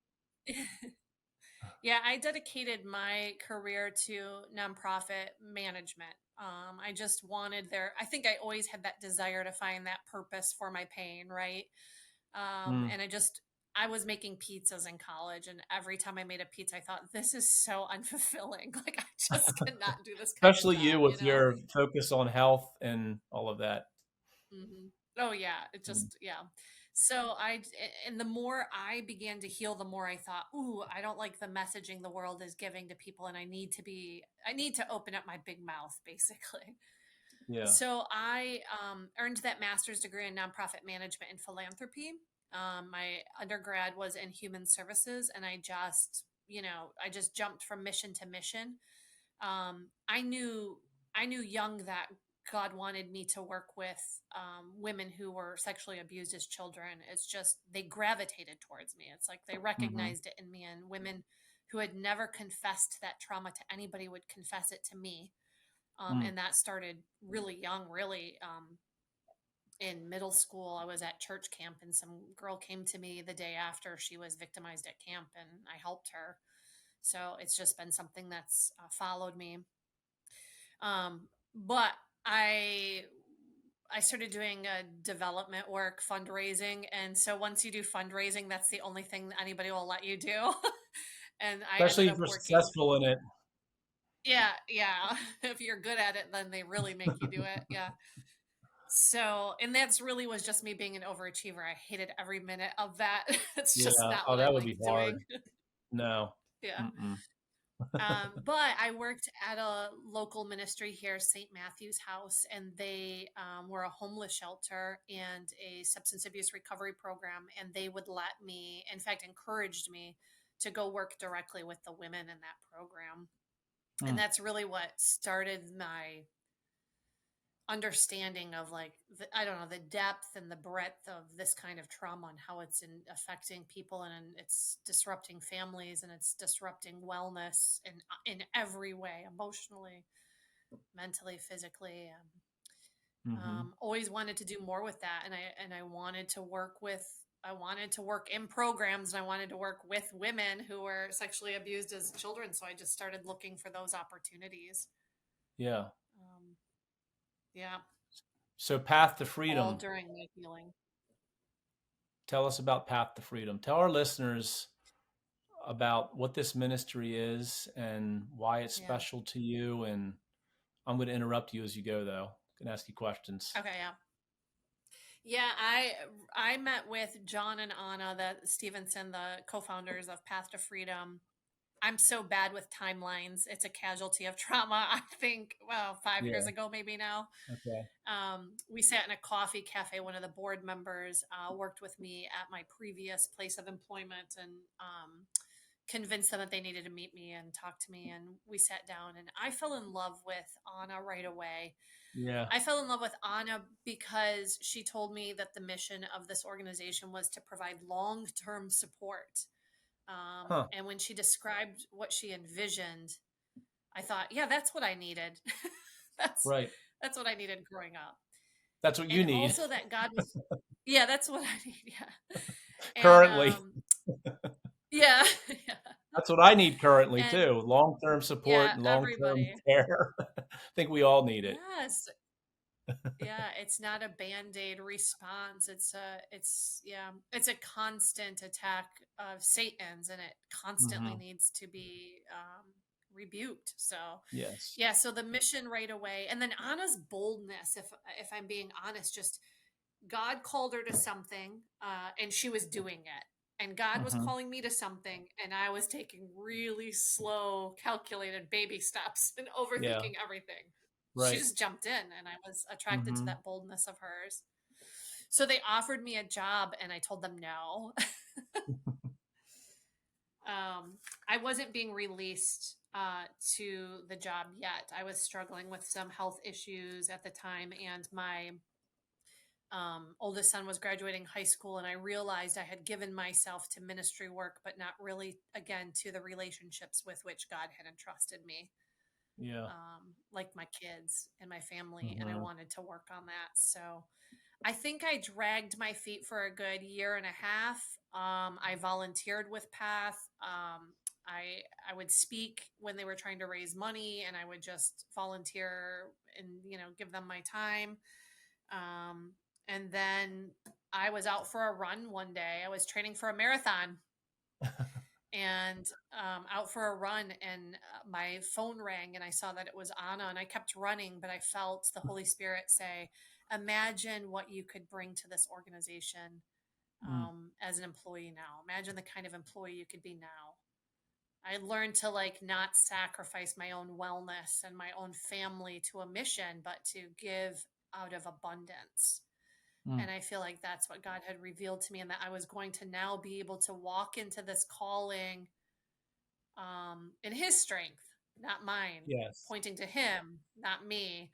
Yeah, I dedicated my career to nonprofit management. I just wanted I think I always had that desire to find that purpose for my pain, right? Mm. And I was making pizzas in college, and every time I made a pizza, I thought, this is so unfulfilling. Like, I just cannot do this kind of Especially you job, with your focus on health and all of that. Mhm. Oh yeah, it Mm. just yeah. So and the more I began to heal, the more I thought, "Ooh, I don't like the messaging the world is giving to people, and I need to open up my big mouth, basically." Yeah. So I earned that master's degree in nonprofit management and philanthropy. My undergrad was in human services, and I just jumped from mission to mission. um, I knew I knew young that God wanted me to work with women who were sexually abused as children. It's just they gravitated towards me. It's like they Hmm. recognized it in me, and women who had never confessed that trauma to anybody would confess it to me. Mm. And that started really young, really. In middle school, I was at church camp, and some girl came to me the day after she was victimized at camp, and I helped her. So it's just been something that's followed me. But I I started doing development work, fundraising, and so once you do fundraising, that's the only thing that anybody will let you do. And I ended Especially if up you're working. successful in it. Yeah, yeah. If you're good at it, then they really make you do it. Yeah. So, and that's really was just me being an overachiever. I hated every minute of that. It's just Yeah. not Oh, what I that would be like hard. doing. No. Yeah. Mm-mm. But I worked at a local ministry here, St. Matthew's House, and they were a homeless shelter and a substance abuse recovery program. And they would let me, in fact, encouraged me to go work directly with the women in that program. And Mm. that's really what started my understanding of like I don't know, the depth and the breadth of this kind of trauma and how it's affecting people, and it's disrupting families, and it's disrupting wellness in every way, emotionally, mentally, physically. Hmm. Always wanted to do more with that, and I wanted to work with. I wanted to work in programs, and I wanted to work with women who were sexually abused as children. So I just started looking for those opportunities. Yeah. Um, yeah, So Path to all Freedom. during my healing. Tell us about Path to Freedom. Tell our listeners about what this ministry is and why it's Yeah. special to you. And I'm going to interrupt you as you go, though. I can ask you questions. Okay, yeah. Yeah, I met with John and Anna, the Stevenson, the co-founders of Path to Freedom. I'm so bad with timelines. It's a casualty of trauma. I think, well, 5 years Yeah. ago, maybe now. Okay. We sat in a coffee cafe. One of the board members worked with me at my previous place of employment and convinced them that they needed to meet me and talk to me. And we sat down, and I fell in love with Anna right away. Yeah. I fell in love with Anna because she told me that the mission of this organization was to provide long term support. Huh. And when she described what she envisioned, I thought, yeah, that's what I needed. that's Right. that's what I needed growing up. That's what you And need also that God was, yeah, that's what I need. Yeah. And currently. yeah, yeah. That's what I need currently And too. Long-term support yeah, and long-term everybody. care. I think we all need it. Yes. Yeah, it's not a band-aid response. It's a constant attack of Satan's, and it constantly Hmm. needs to be rebuked. So Yes. yeah, so the mission right away, and then Anna's boldness, if I'm being honest, just God called her to something, and she was doing it. And God was Hmm. calling me to something, and I was taking really slow, calculated baby steps and Yeah. overthinking everything. She Right. just jumped in, and I was attracted to Hmm. that boldness of hers. So they offered me a job, and I told them no. I wasn't being released to the job yet. I was struggling with some health issues at the time, and my oldest son was graduating high school, and I realized I had given myself to ministry work, but not really, again, to the relationships with which God had entrusted me, Yeah. like my kids and my family, and I Hmm. wanted to work on that. So I think I dragged my feet for a good year and a half. I volunteered with Path. I would speak when they were trying to raise money, and I would just volunteer and give them my time. Um, and then I was out for a run one day. I was training for a marathon and out for a run, and my phone rang, and I saw that it was Anna, and I kept running, but I felt the Holy Spirit say, "Imagine what you could bring to this organization Mm. as an employee now. Imagine the kind of employee you could be now." I learned to like not sacrifice my own wellness and my own family to a mission, but to give out of abundance. Mm. And I feel like that's what God had revealed to me, and that I was going to now be able to walk into this calling in His strength, not mine, Yes. pointing to Him, not me.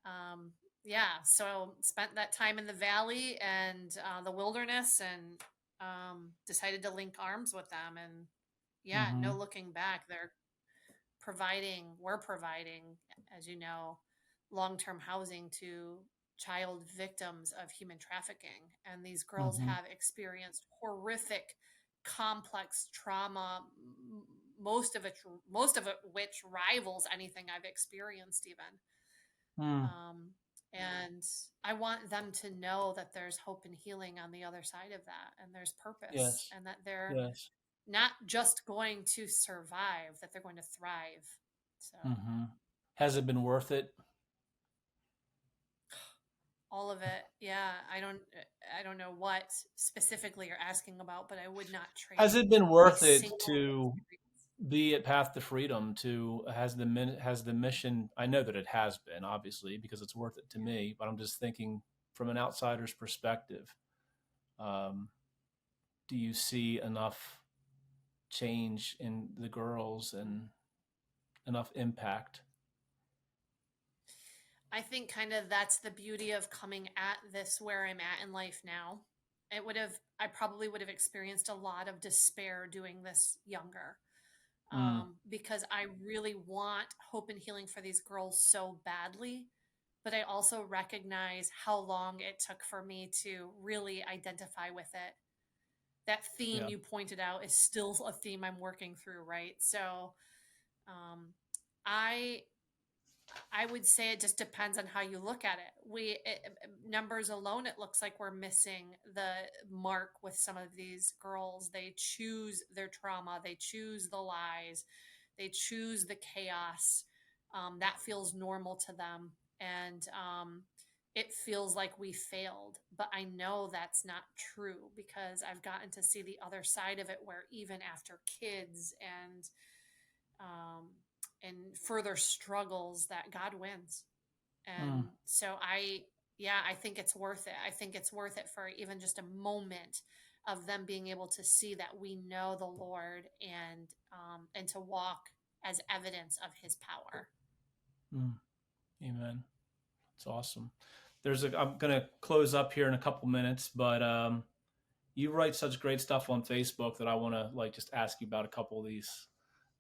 Um, yeah, so spent that time in the valley and the wilderness, and decided to link arms with them. And yeah, no Hmm. looking back. We're providing, as you know, long term housing to child victims of human trafficking. And these girls Hmm. have experienced horrific, complex trauma, most of it which rivals anything I've experienced, even. Mm. Um, and I want them to know that there's hope and healing on the other side of that, and there's purpose, Yes. and that they're Yes. not just going to survive, that they're going to thrive. So Hmm. Has it been worth it? all of it, yeah. I don't know what specifically you're asking about, but I would not Has trade it been a worth it single to experience. be at Path to Freedom? To has the mission? I know that it has been, obviously, because it's worth it to me. But I'm just thinking from an outsider's perspective. Um, do you see enough change in the girls and enough impact? I think kind of that's the beauty of coming at this where I'm at in life now. I probably would have experienced a lot of despair doing this younger, Mm. because I really want hope and healing for these girls so badly. But I also recognize how long it took for me to really identify with it. That theme Yeah. you pointed out is still a theme I'm working through, right? So, um, I I would say it just depends on how you look at it. Numbers alone, it looks like we're missing the mark with some of these girls. They choose their trauma, they choose the lies, they choose the chaos. That feels normal to them, and it feels like we failed. But I know that's not true because I've gotten to see the other side of it, where even after kids um, and further struggles, that God wins. Mm. And so yeah, I think it's worth it. I think it's worth it for even just a moment of them being able to see that we know the Lord, and to walk as evidence of His power. Mm. Amen. It's awesome. I'm going to close up here in a couple minutes, but you write such great stuff on Facebook that I want to like just ask you about a couple of these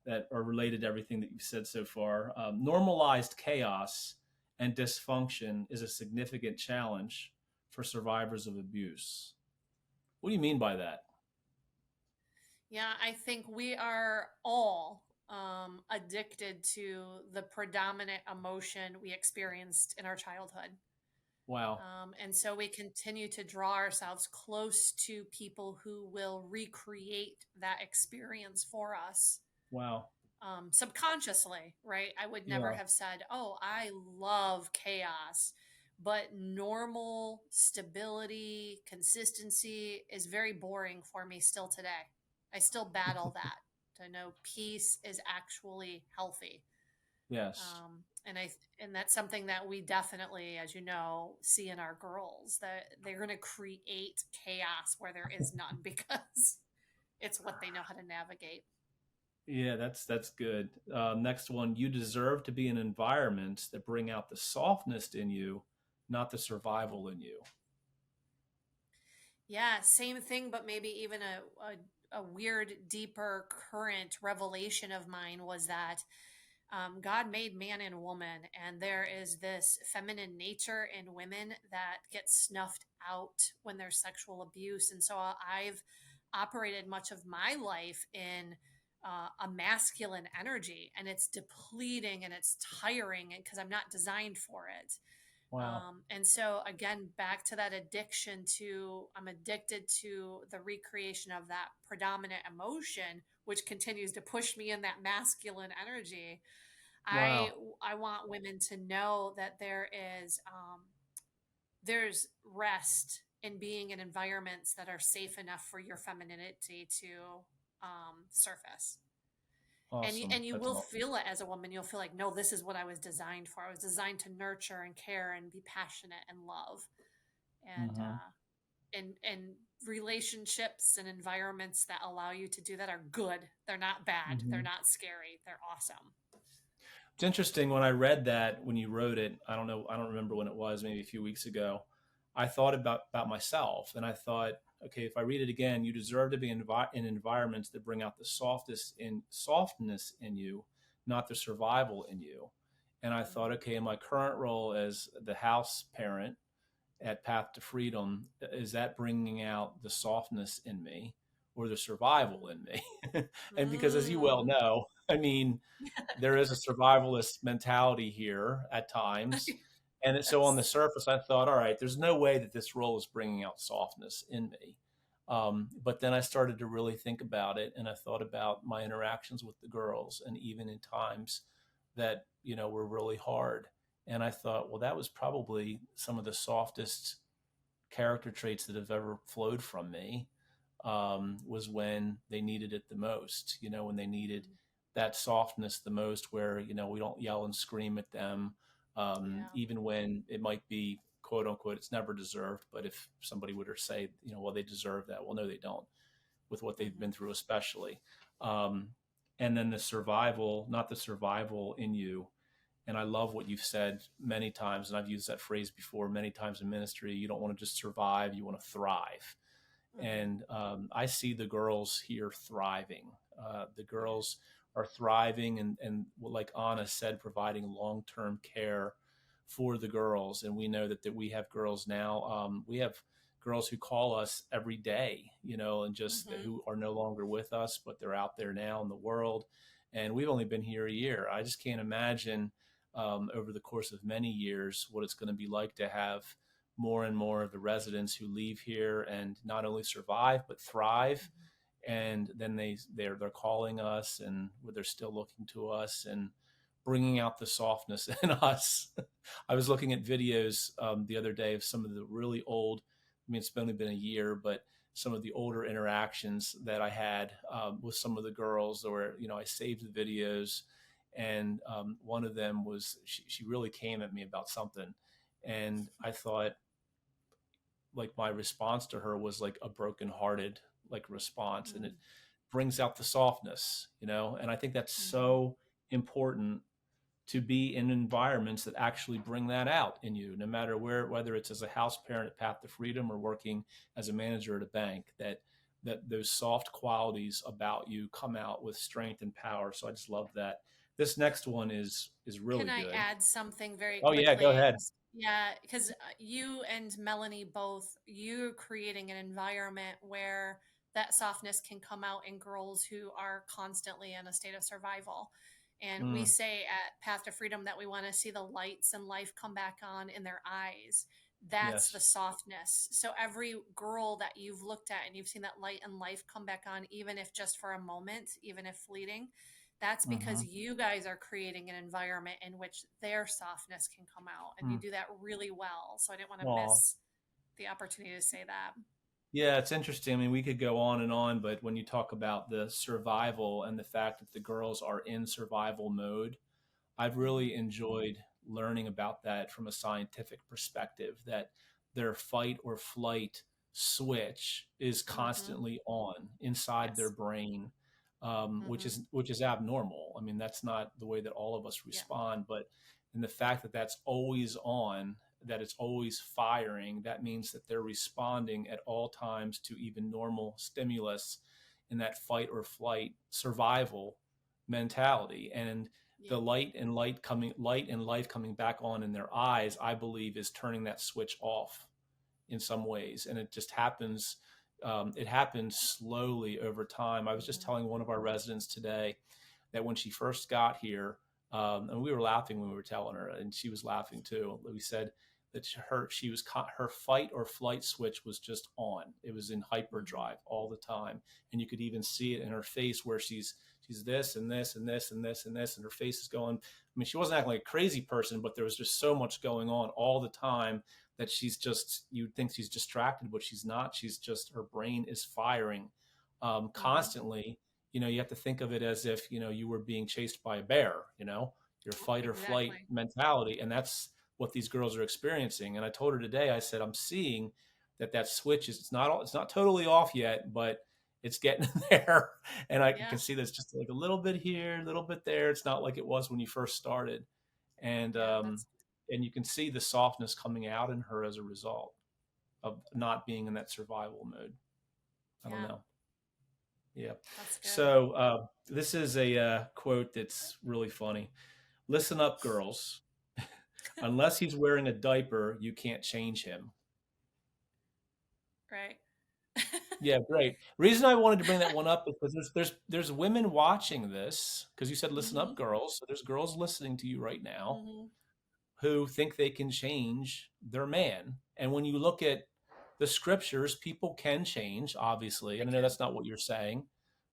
that are related to everything that you've said so far. Normalized chaos and dysfunction is a significant challenge for survivors of abuse. What do you mean by that? Yeah, I think we are all addicted to the predominant emotion we experienced in our childhood. Wow. And so we continue to draw ourselves close to people who will recreate that experience for us, Wow. subconsciously, right? I would never Yeah. have said, "Oh, I love chaos," but normal stability, consistency is very boring for me still today. I still battle that to know peace is actually healthy. Yes. And that's something that we definitely, as you know, see in our girls, that they're going to create chaos where there is none because it's what they know how to navigate. Yeah, that's good. Next one, you deserve to be in environments that bring out the softness in you, not the survival in you. Yeah, same thing, but maybe even a weird, deeper current revelation of mine was that God made man and woman, and there is this feminine nature in women that gets snuffed out when there's sexual abuse. And so I've operated much of my life in a masculine energy, and it's depleting and it's tiring because I'm not designed for it. Wow. And so again, back to that addiction to, I'm addicted to the recreation of that predominant emotion, which continues to push me in that masculine energy. I Wow. I want women to know that there's rest in being in environments that are safe enough for your femininity to surface. Awesome. And you That's will awesome. feel it as a woman. You'll feel like, no, this is what I was designed for. I was designed to nurture and care and be passionate and love. And Mm-hmm. and relationships and environments that allow you to do that are good. They're not bad. They're Mm-hmm. not scary. They're awesome. It's interesting when I read that when you wrote it. I don't know. I don't remember when it was. Maybe a few weeks ago. I thought about myself, and I thought, okay, if I read it again, you deserve to be in environments that bring out the softness in you, not the survival in you. And I thought, Mhm. okay, in my current role as the house parent at Path to Freedom, is that bringing out the softness in me or the survival in me? And because, as you well Mm. know, I mean, there is a survivalist mentality here at times. And so on the Yes. surface, I thought, all right, there's no way that this role is bringing out softness in me. But then I started to really think about it, and I thought about my interactions with the girls, and even in times that were really hard. And I thought, well, that was probably some of the softest character traits that have ever flowed from me. Was when they needed it the most. When they needed Mm. that softness the most, where we don't yell and scream at them, Yeah. even when it might be quote unquote it's never deserved. But if somebody would say, well, they deserve that, well, no, they don't, with what they've Hmm. been through, especially. Um, and then the survival, not the survival in you. And I love what you've said many times, and I've used that phrase before many times in ministry. You don't want to just survive; you want to thrive. Hmm. And I see the girls here thriving. The Yeah. girls are thriving, and like Anna said, providing long-term care for the girls. And we know that we have girls now. We have girls who call us every day, and just Hmm. who are no longer with us, but they're out there now in the world. And we've only been here a year. I just can't imagine over the course of many years what it's going to be like to have more and more of the residents who leave here and not only survive but thrive. And then they're calling us, and they're still looking to us, and bringing out the softness in us. I was looking at videos the other day of some of the really old, I mean, it's only been a year, but some of the older interactions that I had with some of the girls, or, I saved the videos. And one of them was, she really came at me about something. And I thought, like, my response to her was like a brokenhearted like response. And it Mm-hmm. brings out the softness, and I think that's Mm-hmm. so important to be in environments that actually bring that out in you, no matter where, whether it's as a house parent at Path to Freedom or working as a manager at a bank, that those soft qualities about you come out with strength and power. So I just love that. This next one is Can really I good. add something very Oh yeah, go quickly? ahead. Yeah, because you and Melanie both, you're creating an environment where that softness can come out in girls who are constantly in a state of survival. And we Mm, say at Path to Freedom that we want to see the lights and life come back on in their eyes. That's the yes. softness. So every girl that you've looked at and you've seen that light and life come back on, even if just for a moment, even if fleeting, that's because Mm-hmm. you guys are creating an environment in which their softness can come out, and you Mm. do that really well. So I didn't want to Aw. miss the opportunity to say that. Yeah, it's interesting. I mean, we could go on and on, but when you talk about the survival and the fact that the girls are in survival mode, I've Mm-hmm. really enjoyed learning about that from a scientific perspective, that their fight or flight switch is Mm-hmm. constantly on inside their Yes. brain, which Mm-hmm. is abnormal. I mean, that's not the way that all of us Yeah. respond, but in the fact that that's always on, that it's always firing, that means that they're responding at all times to even normal stimulus in that fight or flight survival mentality. And Yeah. the light and life coming back on in their eyes, I believe, is turning that switch off in some ways. And it just happens. It happens slowly over time. I was just Mm-hmm. telling one of our residents today that when she first got here, and we were laughing when we were telling her, and she was laughing too. We said that her fight or flight switch was just on. It was in Mm-hmm. hyperdrive all the time, and you could even see it in her face where she's this and this and this and this and this, and her face is going. I mean, she wasn't acting like a crazy person, but there was just so much going on all the time that she's just, you'd think she's distracted, but she's not. She's just, her brain is firing Mm-hmm. constantly. You have to think of it as if, you were being chased by a bear, your fight or flight Exactly. mentality. And that's what these girls are experiencing. And I told her today, I said, I'm seeing that switch is, it's not totally off yet, but it's getting there. And I Yeah. can see there's just like a little bit here, a little bit there. It's not like it was when you first started. And, Yeah. um, and you can see the softness coming out in her as a result of not being in that survival mode. I don't Yeah. know. Yeah. That's good. So this is a quote that's really funny. Listen up, girls. Unless he's wearing a diaper, you can't change him. Right. Yeah, great. Reason I wanted to bring that one up is because there's women watching this, because you said listen Mm-hmm. up, girls. So there's girls listening to you right now Mm-hmm. who think they can change their man. And when you look at the scriptures, people can change, obviously. They And I know can. that's not what you're saying,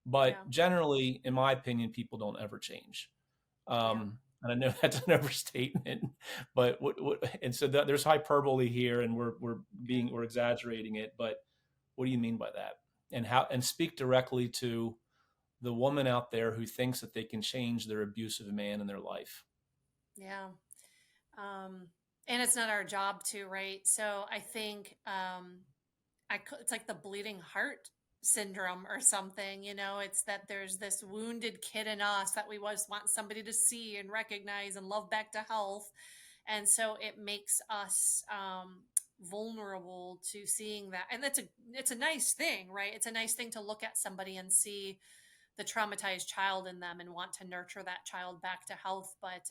but Yeah. generally, in my opinion, people don't ever change. Yeah. And I know that's an overstatement, but and so there's hyperbole here, and Yeah. we're exaggerating it. But what do you mean by that? And speak directly to the woman out there who thinks that they can change their abusive man in their life. Yeah. Um, and it's not our job to, right? So I think it's like the bleeding heart syndrome or something. It's that there's this wounded kid in us that we always want somebody to see and recognize and love back to health, and so it makes us vulnerable to seeing that. And it's a nice thing, right? It's a nice thing to look at somebody and see the traumatized child in them and want to nurture that child back to health, but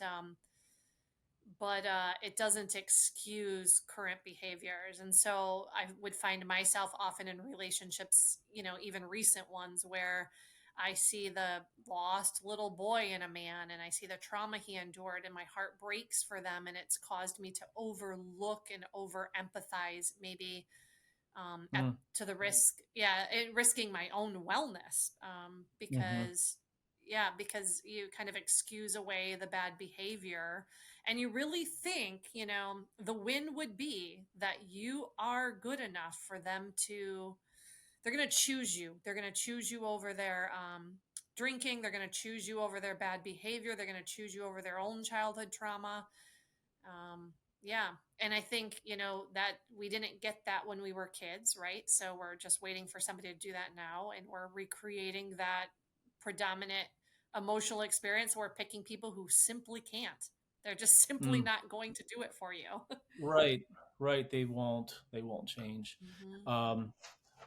it doesn't excuse current behaviors. And so I would find myself often in relationships, even recent ones, where I see the lost little boy in a man and I see the trauma he endured, and my heart breaks for them. And it's caused me to overlook and over empathize, maybe Mm, to the risk, yeah, risking my own wellness, hmm because Yeah, because you kind of excuse away the bad behavior, and you really think, the win would be that you are good enough for them to, they're going to choose you. They're going to choose you over their drinking. They're going to choose you over their bad behavior. They're going to choose you over their own childhood trauma. Yeah. And I think, that we didn't get that when we were kids, right? So we're just waiting for somebody to do that now. And we're recreating that predominant emotional experience. We're picking people who simply can't. They're just simply Mm. not going to do it for you. Right, right. They won't change. Hmm. Um,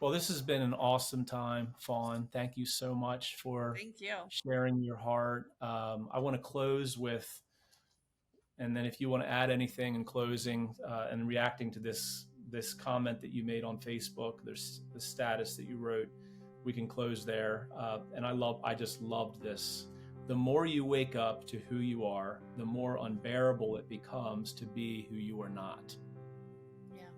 well, this has been an awesome time, Fawn. Thank you so much for Thank you. sharing your heart. I want to close with, and then if you want to add anything in closing and reacting to this comment that you made on Facebook, there's the status that you wrote, we can close there. And I just loved this. The more you wake up to who you are, the more unbearable it becomes to be who you are not. Yeah.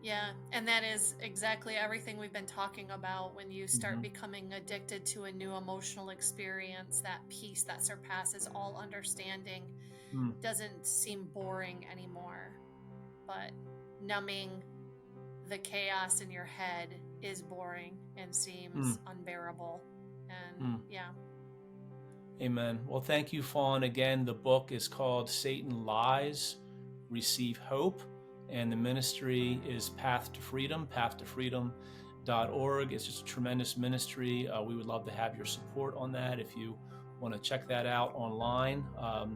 Yeah, and that is exactly everything we've been talking about. When you start Mm-hmm. becoming addicted to a new emotional experience, that peace that surpasses all understanding Mm, doesn't seem boring anymore. But numbing the chaos in your head is boring and mm, seems unbearable. And mm. yeah, Amen. Well, thank you, Fawn. Again, the book is called Satan Lies, Receive Hope, and the ministry is Path to Freedom, pathtofreedom.org. It's just a tremendous ministry. We would love to have your support on that if you want to check that out online.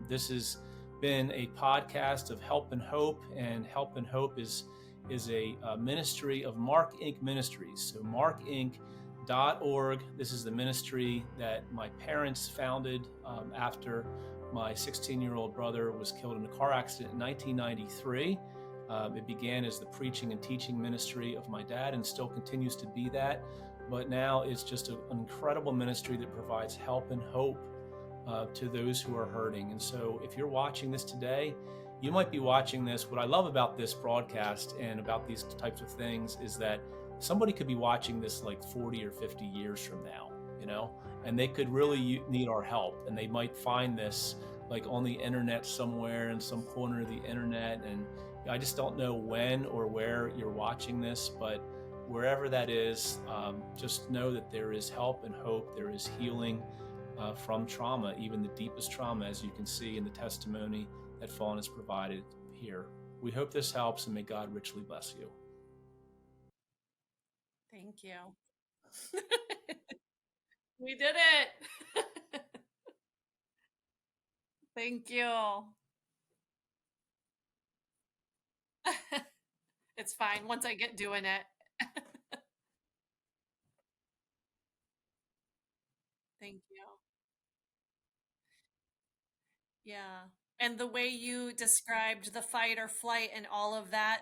This has been a podcast of Help and Hope, and Help and Hope is a ministry of Mark Inc. Ministries. So Mark Inc. .org. This is the ministry that my parents founded after my 16-year-old brother was killed in a car accident in 1993. It began as the preaching and teaching ministry of my dad and still continues to be that. But now it's just an incredible ministry that provides help and hope to those who are hurting. And so if you're watching this today, you might be watching this. What I love about this broadcast and about these types of things is that somebody could be watching this like 40 or 50 years from now, and they could really need our help. And they might find this like on the internet somewhere in some corner of the internet. And I just don't know when or where you're watching this, but wherever that is, just know that there is help and hope. There is healing from trauma, even the deepest trauma, as you can see in the testimony that Fawn has provided here. We hope this helps, and may God richly bless you. thank you. We did it. Thank you. It's fine once I get doing it. Thank you. Yeah. And the way you described the fight or flight and all of that